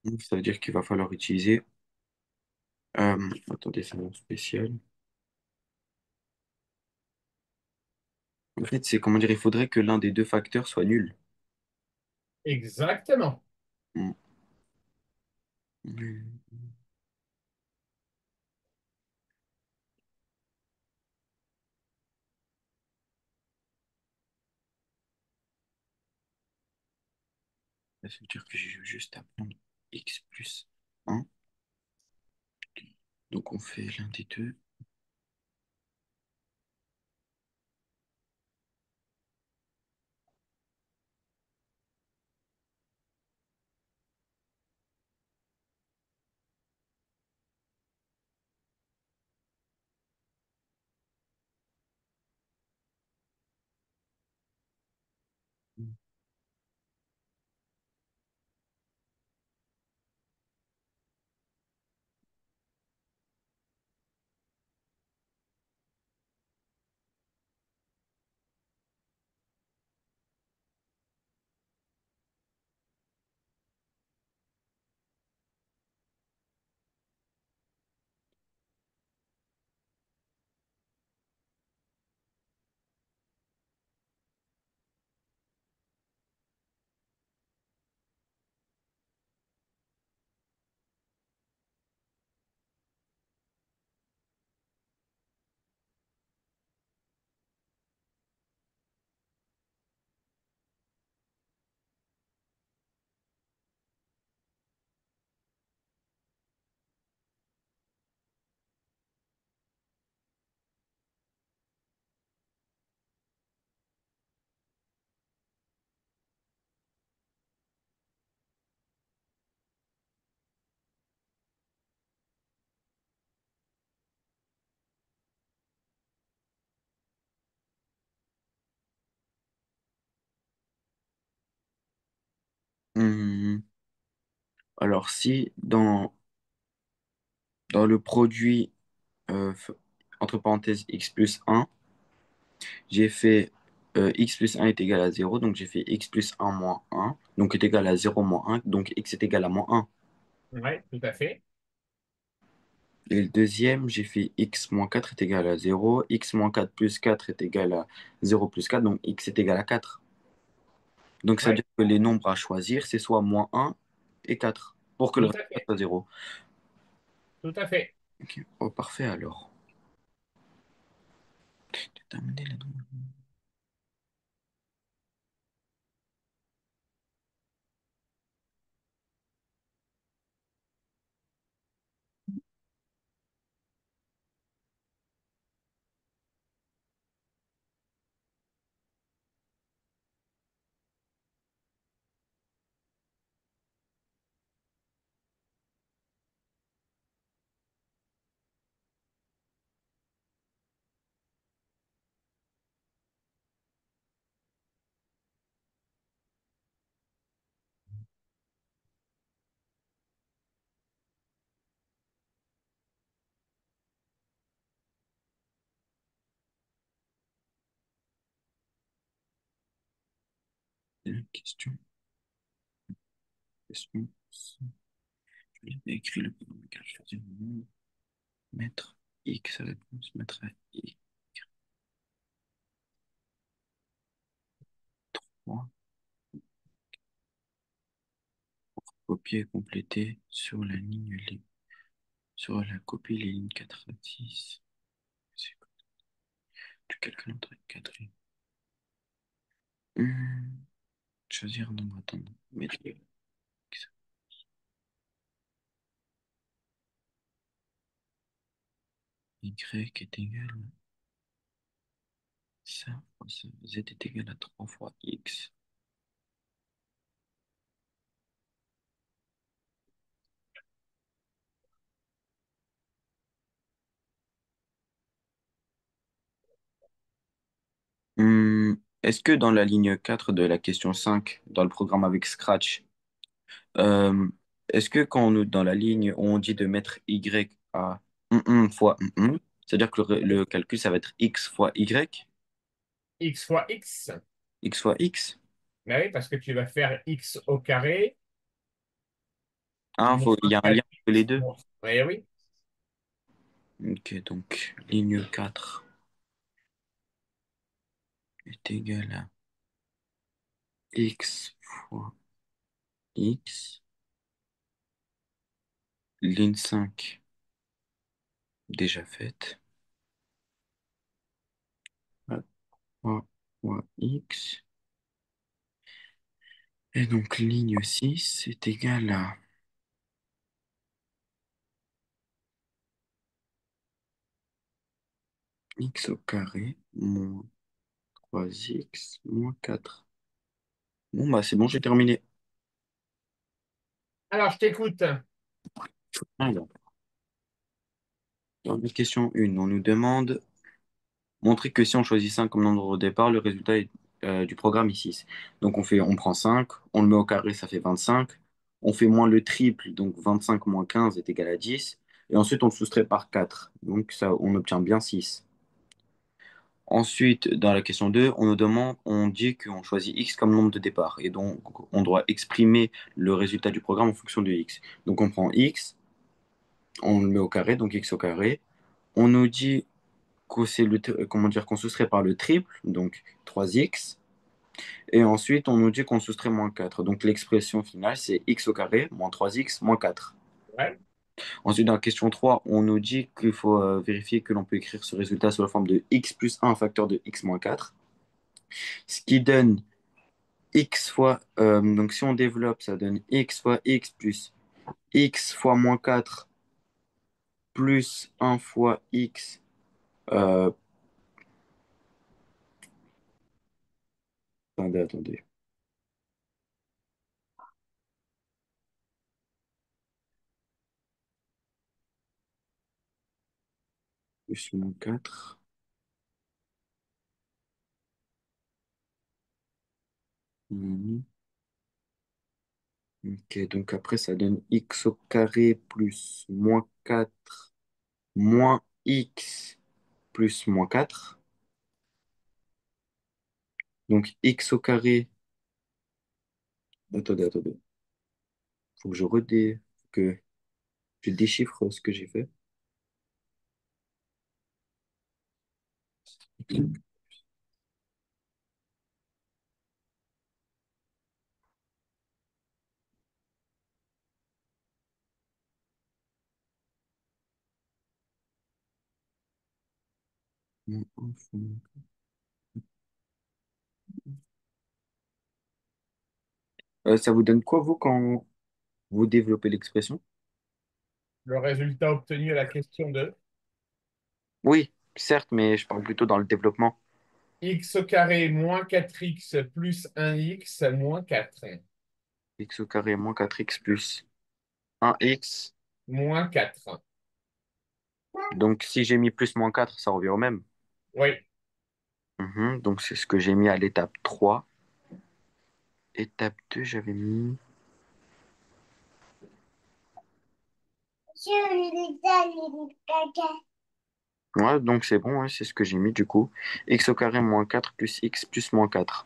Donc, ça veut dire qu'il va falloir utiliser. Attendez, c'est un nom spécial. En fait, c'est comment dire, il faudrait que l'un des deux facteurs soit nul. Exactement. Hmm. Hmm. Ça veut dire que j'ai juste à prendre x plus 1. Donc on fait l'un des deux. Hmm. Alors si dans le produit entre parenthèses x plus 1, j'ai fait x plus 1 est égal à 0, donc j'ai fait x plus 1 moins 1, donc est égal à 0 moins 1, donc x est égal à moins 1. Oui, tout à fait. Et le deuxième, j'ai fait x moins 4 est égal à 0, x moins 4 plus 4 est égal à 0 plus 4, donc x est égal à 4. Donc ça veut Oui, dire que les nombres à choisir, c'est soit moins 1 et 4, pour que le tout à résultat fait. soit 0. Tout à fait. Ok. Oh, parfait alors. Déterminer la question. Question. Je vais écrire le programme lequel choisir le nom. Mettre X réponse, mettre à X. Trois. Copier et compléter sur la ligne sur la copie les lignes 4 à 10. C'est quoi? Du calcul entre 4 et... Choisir un nombre attendant. Mettre X. Y est égal à ça fois ça. Z est égal à 3 fois X. Est-ce que dans la ligne 4 de la question 5 dans le programme avec Scratch, euh, est-ce que quand dans la ligne où on dit de mettre Y à 1 fois 1, c'est-à-dire que le calcul, ça va être X fois Y, X fois X. X fois X? Mais oui, parce que tu vas faire X au carré Ah, il y a un lien entre les deux. Oui, oui. Ok, donc ligne 4 est égal à x fois x. Ligne 5 déjà faite. 3 fois x. Et donc ligne 6 est égal à x au carré moins 3x moins 4. Bon, bah c'est bon, j'ai terminé. Alors, je t'écoute. Alors, dans la question 1, on nous demande montrer que si on choisit 5 comme nombre au départ, le résultat du programme est 6. Donc on prend 5, on le met au carré, ça fait 25. On fait moins le triple, donc 25 moins 15 est égal à 10. Et ensuite, on le soustrait par 4. Donc ça, on obtient bien 6. Ensuite, dans la question 2, on nous demande, on dit qu'on choisit x comme nombre de départ. Et donc, on doit exprimer le résultat du programme en fonction de x. Donc, on prend x, on le met au carré, donc x au carré. On nous dit que c'est comment dire, qu'on soustrait par le triple, donc 3x. Et ensuite, on nous dit qu'on soustrait moins 4. Donc, l'expression finale, c'est x au carré moins 3x moins 4. Ouais, Ensuite, dans la question 3, on nous dit qu'il faut vérifier que l'on peut écrire ce résultat sous la forme de x plus 1 facteur de x moins 4. Ce qui donne x fois, donc si on développe, ça donne x fois x plus x fois moins 4 plus 1 fois x, euh, attendez, plus moins 4. Ok, donc après, ça donne x au carré plus moins 4 moins x plus moins 4. Donc x au carré, attendez, faut que que je déchiffre ce que j'ai fait. Ça vous donne quoi, vous, quand vous développez l'expression? le résultat obtenu à la question de Oui, certes, mais je parle plutôt dans le développement. x au carré moins 4x plus 1x moins 4. X au carré moins 4x plus 1x. Moins 4. Donc, si j'ai mis plus moins 4, ça revient au même. Oui. Donc, c'est ce que j'ai mis à l'étape 3. Étape 2, j'avais mis... Ouais, donc c'est bon, ouais, c'est ce que j'ai mis du coup. X au carré moins 4 plus x plus moins 4.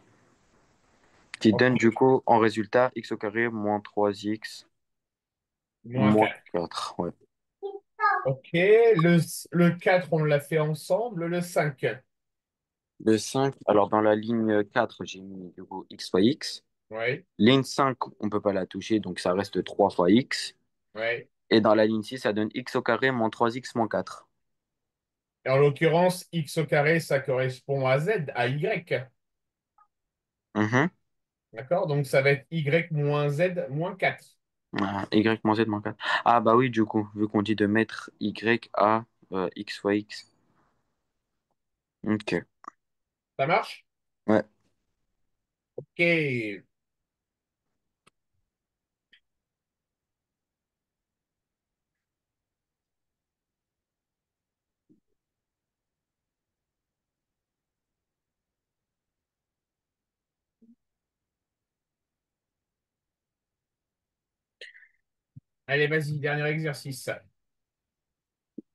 Qui donne Ok. du coup en résultat x au carré moins 3x Moins moins 4. 4. Ouais. Ok. Le 4, on l'a fait ensemble. Le 5. Le 5, alors dans la ligne 4, j'ai mis du coup x fois x. Oui. Ligne 5, on peut pas la toucher, donc ça reste 3 fois x. Oui. Et dans la ligne 6, ça donne x au carré moins 3x moins 4. Et en l'occurrence, x au carré, ça correspond à z, à y. Mhm. D'accord? Donc, ça va être y moins z moins 4. Y moins z moins 4. Ah bah oui, du coup, vu qu'on dit de mettre y à x fois x. Ok. Ça marche? Ouais. Ok. Allez, vas-y, dernier exercice.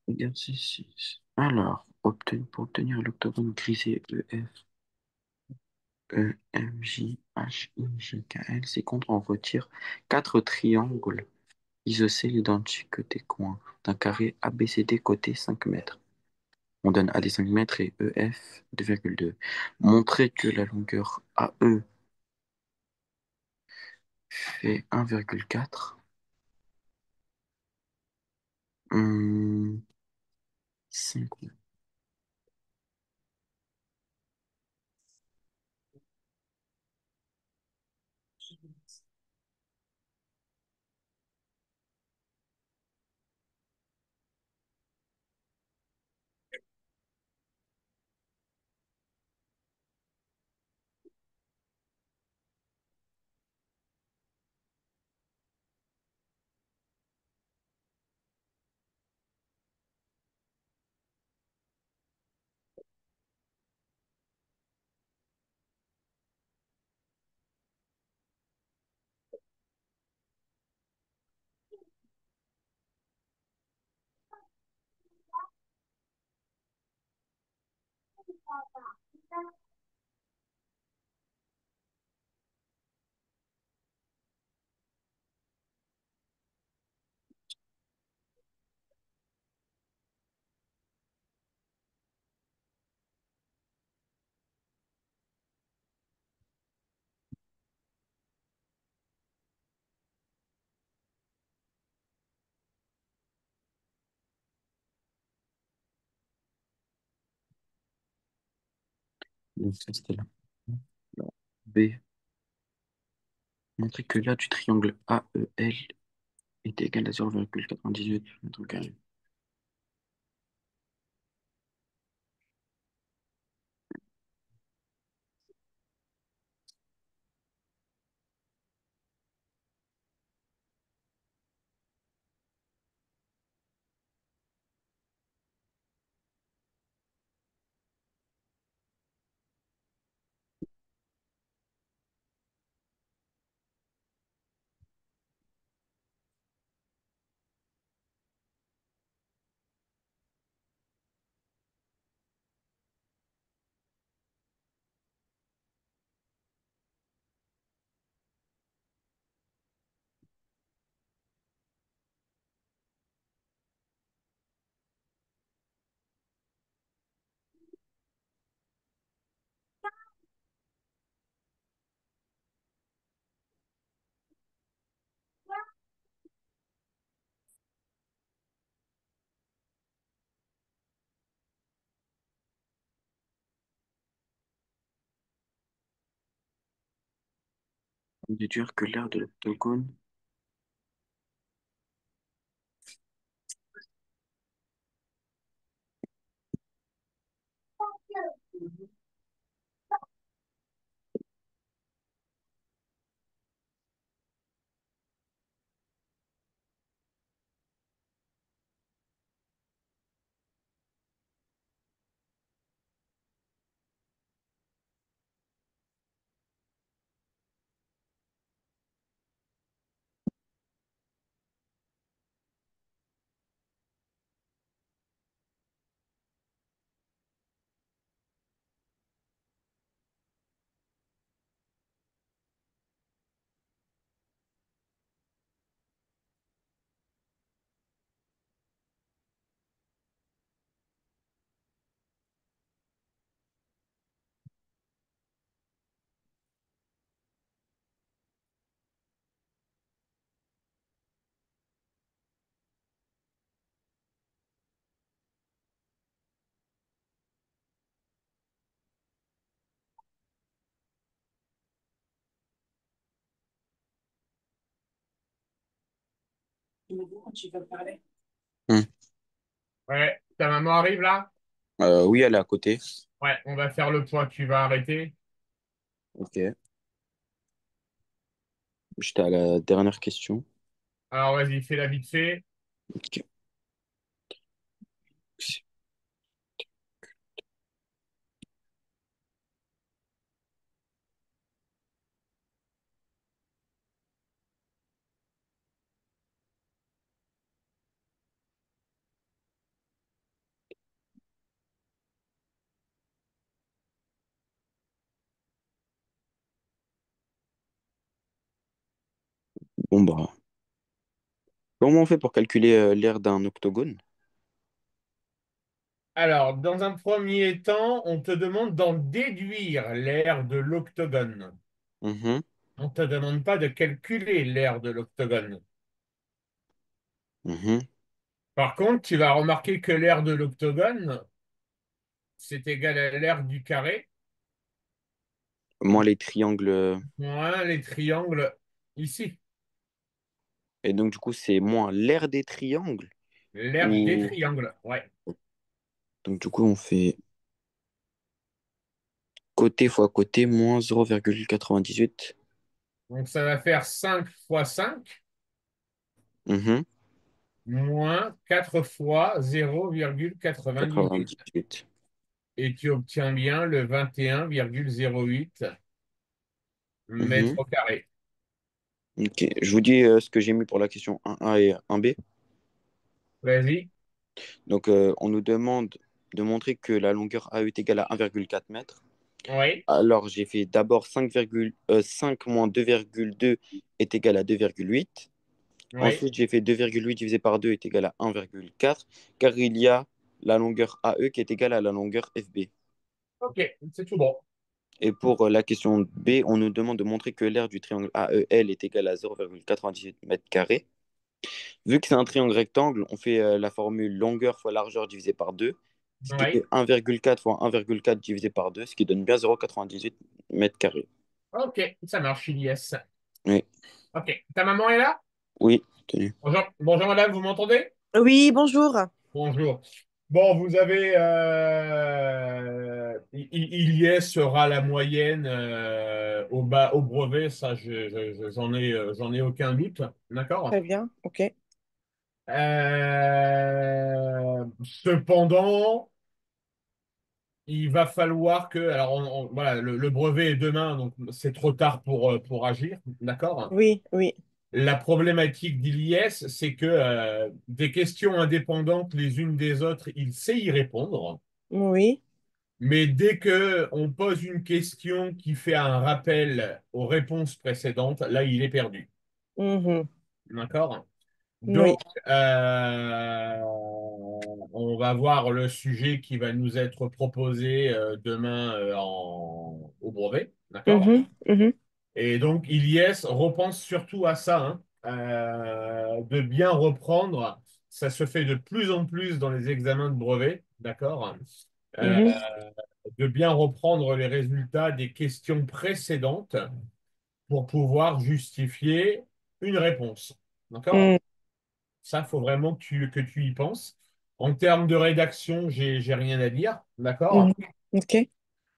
Exercice 6. Alors, pour obtenir l'octogone grisé EF, EMJ, HI, JKL, c'est quand on retire quatre triangles. Isocèle identique des coins d'un carré ABCD côté 5 mètres. On donne AD 5 mètres et EF 2,2. Montrer que la longueur AE fait 1,4. 5. Donc ça, c'était là. B. Montrer que l'aire du triangle AEL est égal à 0,98 mètres carrés. Déduire que l'aire de l'octogone Hmm. Ouais, ta maman arrive là? Oui, elle est à côté. Ouais, on va faire le point. Tu vas arrêter. Ok. J'étais à la dernière question. Alors vas-y, fais la vite fait. Ok. Bon, bah, Comment on fait pour calculer l'aire d'un octogone? Alors, dans un premier temps, on te demande d'en déduire l'aire de l'octogone. Mhm, On ne te demande pas de calculer l'aire de l'octogone. mhm. Par contre, tu vas remarquer que l'aire de l'octogone, c'est égal à l'aire du carré, Moi, les triangles. moins les triangles ici. Et donc, du coup, c'est moins l'aire des triangles. L'aire des Ou. triangles, ouais. Donc, du coup, on fait côté fois côté moins 0,98. Donc, ça va faire 5 fois 5 Mhm, moins 4 fois 0,98. 98. Et tu obtiens bien le 21,08 mètres Mhm. au carré. Ok, je vous dis ce que j'ai mis pour la question 1A et 1B. Vas-y. Donc, on nous demande de montrer que la longueur AE est égale à 1,4 m. Oui, Alors, j'ai fait d'abord 5 moins 2,2 est égal à 2,8. oui. Ensuite, j'ai fait 2,8 divisé par 2 est égal à 1,4, car il y a la longueur AE qui est égale à la longueur FB. Ok, c'est tout bon. Et pour la question B, on nous demande de montrer que l'aire du triangle AEL est égal à 0,98 mètres carrés. Vu que c'est un triangle rectangle, on fait la formule longueur fois largeur divisé par 2, ce qui Oui. fait 1,4 fois 1,4 divisé par 2, ce qui donne bien 0,98 mètres carrés. Ok, ça marche, Ilyes. Oui, Ok, ta maman est là? oui, tenez. Bonjour, bonjour madame, vous m'entendez? Oui, bonjour. Bonjour. Bon, vous avez Ilyes sera la moyenne au bas au brevet, ça j'en ai aucun doute, d'accord? Très bien, ok. Cependant, il va falloir que, alors voilà, le brevet est demain, donc c'est trop tard pour agir, d'accord? Oui, oui, La problématique d'Ilyes, c'est que des questions indépendantes les unes des autres, il sait y répondre, oui. mais dès que on pose une question qui fait un rappel aux réponses précédentes, là, il est perdu, Mhm. d'accord? Donc, Oui. euh, on va voir le sujet qui va nous être proposé demain au brevet, d'accord? Mhm, mhm, Et donc, Ilyes repense surtout à ça, hein, de bien reprendre. Ça se fait de plus en plus dans les examens de brevet, d'accord? Euh, mhm, de bien reprendre les résultats des questions précédentes pour pouvoir justifier une réponse, d'accord? mhm, Ça, faut vraiment que tu y penses. En termes de rédaction, j'ai rien à dire, d'accord? mhm. Ok,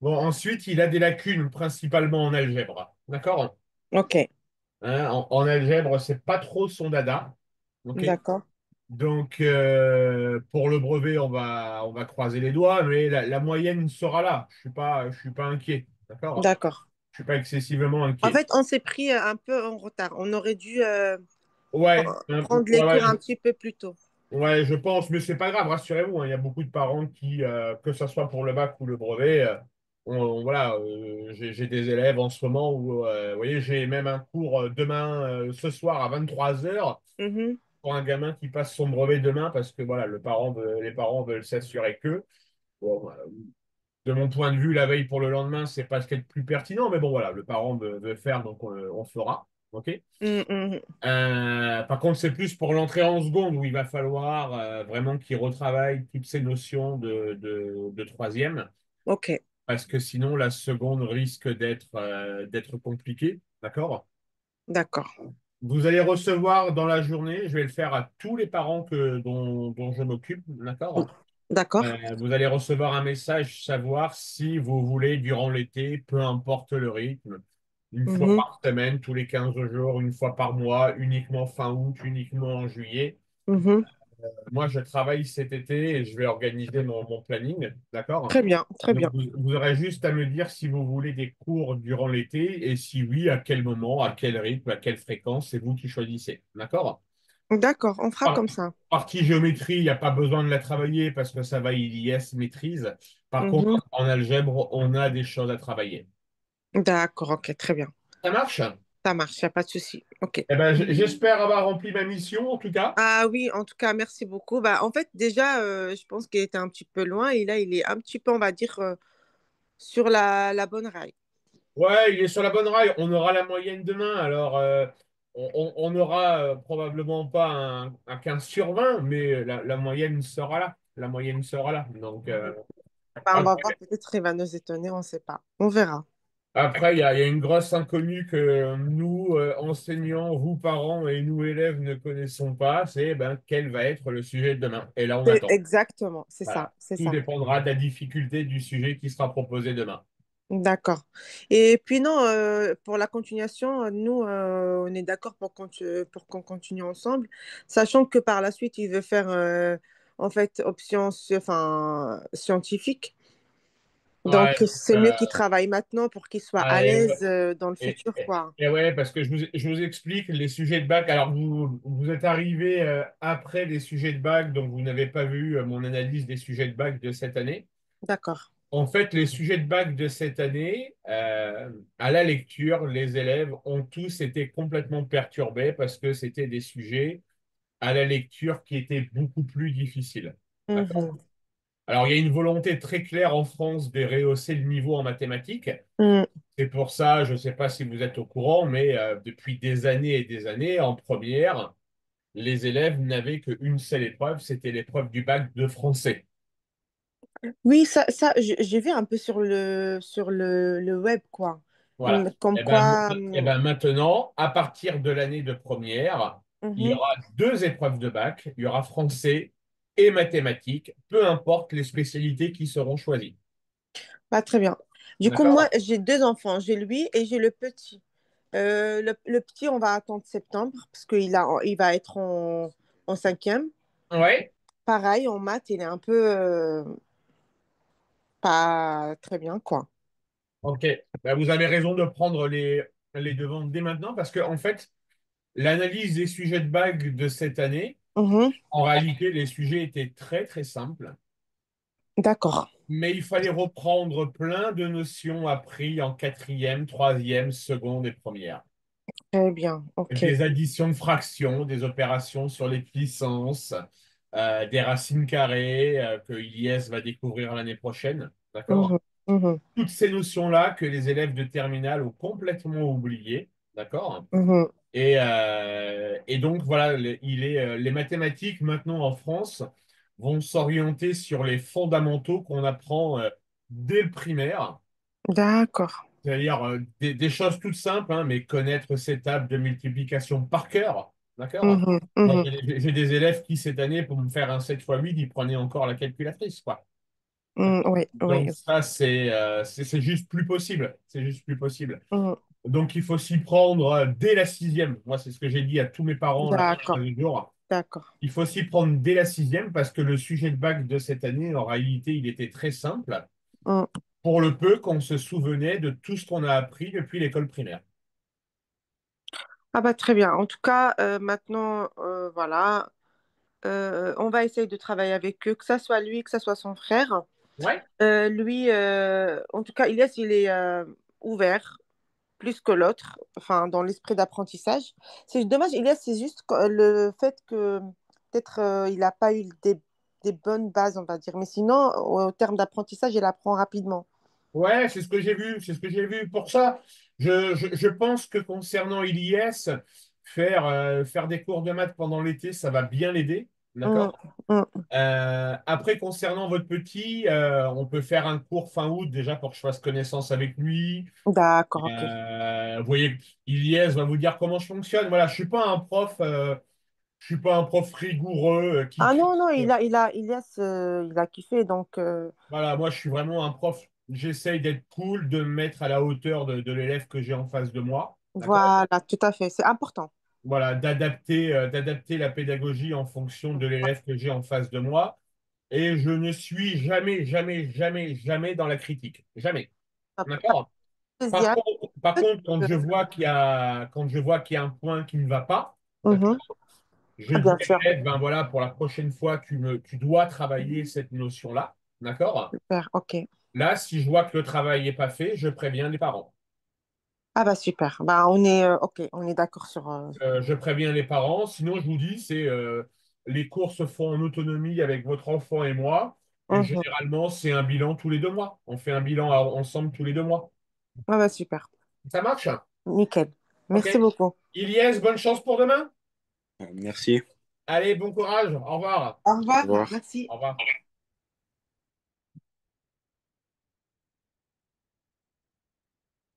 Bon, ensuite, il a des lacunes, principalement en algèbre, d'accord? ok. Hein, en algèbre, c'est pas trop son dada, ok? D'accord, Donc, pour le brevet, on va croiser les doigts, mais la moyenne sera là. Je suis pas inquiet, d'accord? d'accord. Je suis pas excessivement En inquiet. fait, on s'est pris un peu en retard. On aurait dû Ouais, prendre les ouais, ouais, cours un petit peu plus tôt. ouais, je pense, mais c'est pas grave, rassurez-vous, hein, il y a beaucoup de parents qui, que ce soit pour le bac ou le brevet, voilà, j'ai des élèves en ce moment où, vous voyez, j'ai même un cours demain, ce soir à 23h Mhm, pour un gamin qui passe son brevet demain parce que voilà, les parents veulent s'assurer que, bon, de mon point de vue, la veille pour le lendemain, c'est pas ce qui est le plus pertinent, mais bon, voilà, le parent veut faire, donc on fera. OK? mhm, mhm. Par contre, c'est plus pour l'entrée en seconde où il va falloir vraiment qu'il retravaille toutes ces notions de troisième, Ok, parce que sinon la seconde risque d'être compliquée. D'accord? d'accord. Vous allez recevoir dans la journée, je vais le faire à tous les parents dont je m'occupe, d'accord? D'accord. Vous allez recevoir un message savoir si vous voulez, durant l'été, peu importe le rythme, une fois Mhm, par semaine, tous les 15 jours, une fois par mois, uniquement fin août, uniquement en juillet. mhm. Moi, je travaille cet été et je vais organiser mon planning, d'accord? Très bien, très Donc, bien. vous aurez juste à me dire si vous voulez des cours durant l'été et si oui, à quel moment, à quel rythme, à quelle fréquence, c'est vous qui choisissez, d'accord? D'accord, on fera Par- comme ça. Partie géométrie, il n'y a pas besoin de la travailler parce que ça va IS maîtrise. Par Mhm. contre, en algèbre, on a des choses à travailler. D'accord, ok, très bien. Ça marche? Ça marche, il n'y a pas de souci. OK. Eh ben, j'espère avoir rempli ma mission, en tout cas. Ah oui, en tout cas, merci beaucoup. Bah, en fait, déjà, je pense qu'il était un petit peu loin et là, il est un petit peu, on va dire, sur la bonne raille. Ouais, il est sur la bonne rail. On aura la moyenne demain. Alors, on n'aura probablement pas un 15 sur 20, mais la moyenne sera là. La moyenne sera là. Donc, Bah, on va après, voir, peut-être il va nous étonner, on ne sait pas. On verra. il y a une grosse inconnue que nous, enseignants, vous, parents et nous, élèves, ne connaissons pas. C'est ben, quel va être le sujet de demain. Et là, on attend. Exactement, c'est ça, Voilà. c'est Tout ça. dépendra de la difficulté du sujet qui sera proposé demain. D'accord. Et puis non, pour la continuation, nous, on est d'accord pour qu'on continue ensemble, sachant que par la suite, il veut faire en fait option enfin, scientifique. Ouais, Donc, c'est mieux qu'il travaille maintenant pour qu'il soit à ouais, l'aise dans le Et, futur, et- quoi. et ouais, parce que je vous explique les sujets de bac. Alors, vous êtes arrivé après les sujets de bac, donc vous n'avez pas vu mon analyse des sujets de bac de cette année. D'accord. En fait, les sujets de bac de cette année, à la lecture, les élèves ont tous été complètement perturbés parce que c'était des sujets à la lecture qui étaient beaucoup plus difficiles. D'accord? Mhm. Alors, il y a une volonté très claire en France de rehausser le niveau en mathématiques. Mm. C'est pour ça, je ne sais pas si vous êtes au courant, mais depuis des années et des années, en première, les élèves n'avaient qu'une seule épreuve, c'était l'épreuve du bac de français. Oui, j'ai vu un peu sur le web, quoi. Voilà. Comme Et ben, quoi. et ben maintenant, à partir de l'année de première, il y Mhm. aura deux épreuves de bac. Il y aura français et mathématiques, peu importe les spécialités qui seront choisies. Pas très bien. Du coup, moi, D'accord? j'ai deux enfants. J'ai lui et j'ai le petit. Le petit, on va attendre septembre parce il va être en cinquième. Ouais. Pareil, en maths, il est un peu pas très bien, quoi. Ok. Ben, vous avez raison de prendre les devants dès maintenant parce que, en fait, l'analyse des sujets de bac de cette année, Mhm. en réalité, les sujets étaient très très simples, D'accord. mais il fallait reprendre plein de notions apprises en quatrième, troisième, seconde et première. Très bien. OK. Des additions de fractions, des opérations sur les puissances, des racines carrées que l'IS va découvrir l'année prochaine. D'accord? Mhm. Mhm. Toutes ces notions-là que les élèves de terminale ont complètement oubliées. D'accord? Mhm. Et donc, voilà, les mathématiques maintenant en France vont s'orienter sur les fondamentaux qu'on apprend dès le primaire, D'accord. c'est-à-dire des choses toutes simples, hein, mais connaître ces tables de multiplication par cœur. D'accord? Mhm. Moi, Mhm. j'ai des élèves qui, cette année, pour me faire un 7 x 8, ils prenaient encore la calculatrice, quoi. Mhm. Oui, oui. Donc, ça, c'est juste plus possible. C'est juste plus possible. Mhm. Donc, il faut s'y prendre dès la sixième. Moi, c'est ce que j'ai dit à tous mes parents là, il y D'accord. a 2 jours. D'accord. Il faut s'y prendre dès la sixième parce que le sujet de bac de cette année, en réalité, il était très simple Mhm. pour le peu qu'on se souvenait de tout ce qu'on a appris depuis l'école primaire. Ah bah très bien. En tout cas, maintenant, voilà, on va essayer de travailler avec eux, que ça soit lui, que ça soit son frère. Ouais, Lui, en tout cas, Ilyes, il est ouvert plus que l'autre, enfin, dans l'esprit d'apprentissage. C'est dommage, Ilyes, c'est juste le fait que peut-être il n'a pas eu des bonnes bases, on va dire. Mais sinon, au terme d'apprentissage, il apprend rapidement. ouais, c'est ce que j'ai vu. C'est ce que j'ai vu. Pour ça, je pense que concernant ILS, faire des cours de maths pendant l'été, ça va bien l'aider. Mm, D'accord? mm. Après, concernant votre petit, on peut faire un cours fin août déjà pour que je fasse connaissance avec lui. D'accord, ok. Vous voyez, Ilyes va vous dire comment je fonctionne. Voilà, je suis pas un prof rigoureux qui Ah crie. non, non, il a kiffé, donc Voilà, moi je suis vraiment un prof. J'essaye d'être cool, de me mettre à la hauteur de l'élève que j'ai en face de moi. D'accord? voilà, tout à fait, c'est important. Voilà, d'adapter la pédagogie en fonction de l'élève que j'ai en face de moi. Et je ne suis jamais, jamais, jamais, jamais dans la critique. Jamais. Ça fait D'accord? Par plaisir. contre, par contre, quand je vois qu'il y a un point qui ne va pas, Mhm. d'accord, je Ah, dis bien à sûr, l'élève, ben voilà, pour la prochaine fois, tu dois travailler cette notion-là. D'accord? super, ok. Là, si je vois que le travail n'est pas fait, je préviens les parents. Ah bah super. Bah on est ok, on est d'accord sur. Je préviens les parents. Sinon, je vous dis, c'est les cours se font en autonomie avec votre enfant et moi. Et Mhm. généralement, c'est un bilan tous les 2 mois. On fait un bilan ensemble tous les 2 mois. Ah bah super. Ça marche? Nickel. Ok. Merci beaucoup. Ilyes, bonne chance pour demain. Merci. Allez, bon courage. Au revoir. Au Au revoir. revoir. Merci. Au revoir.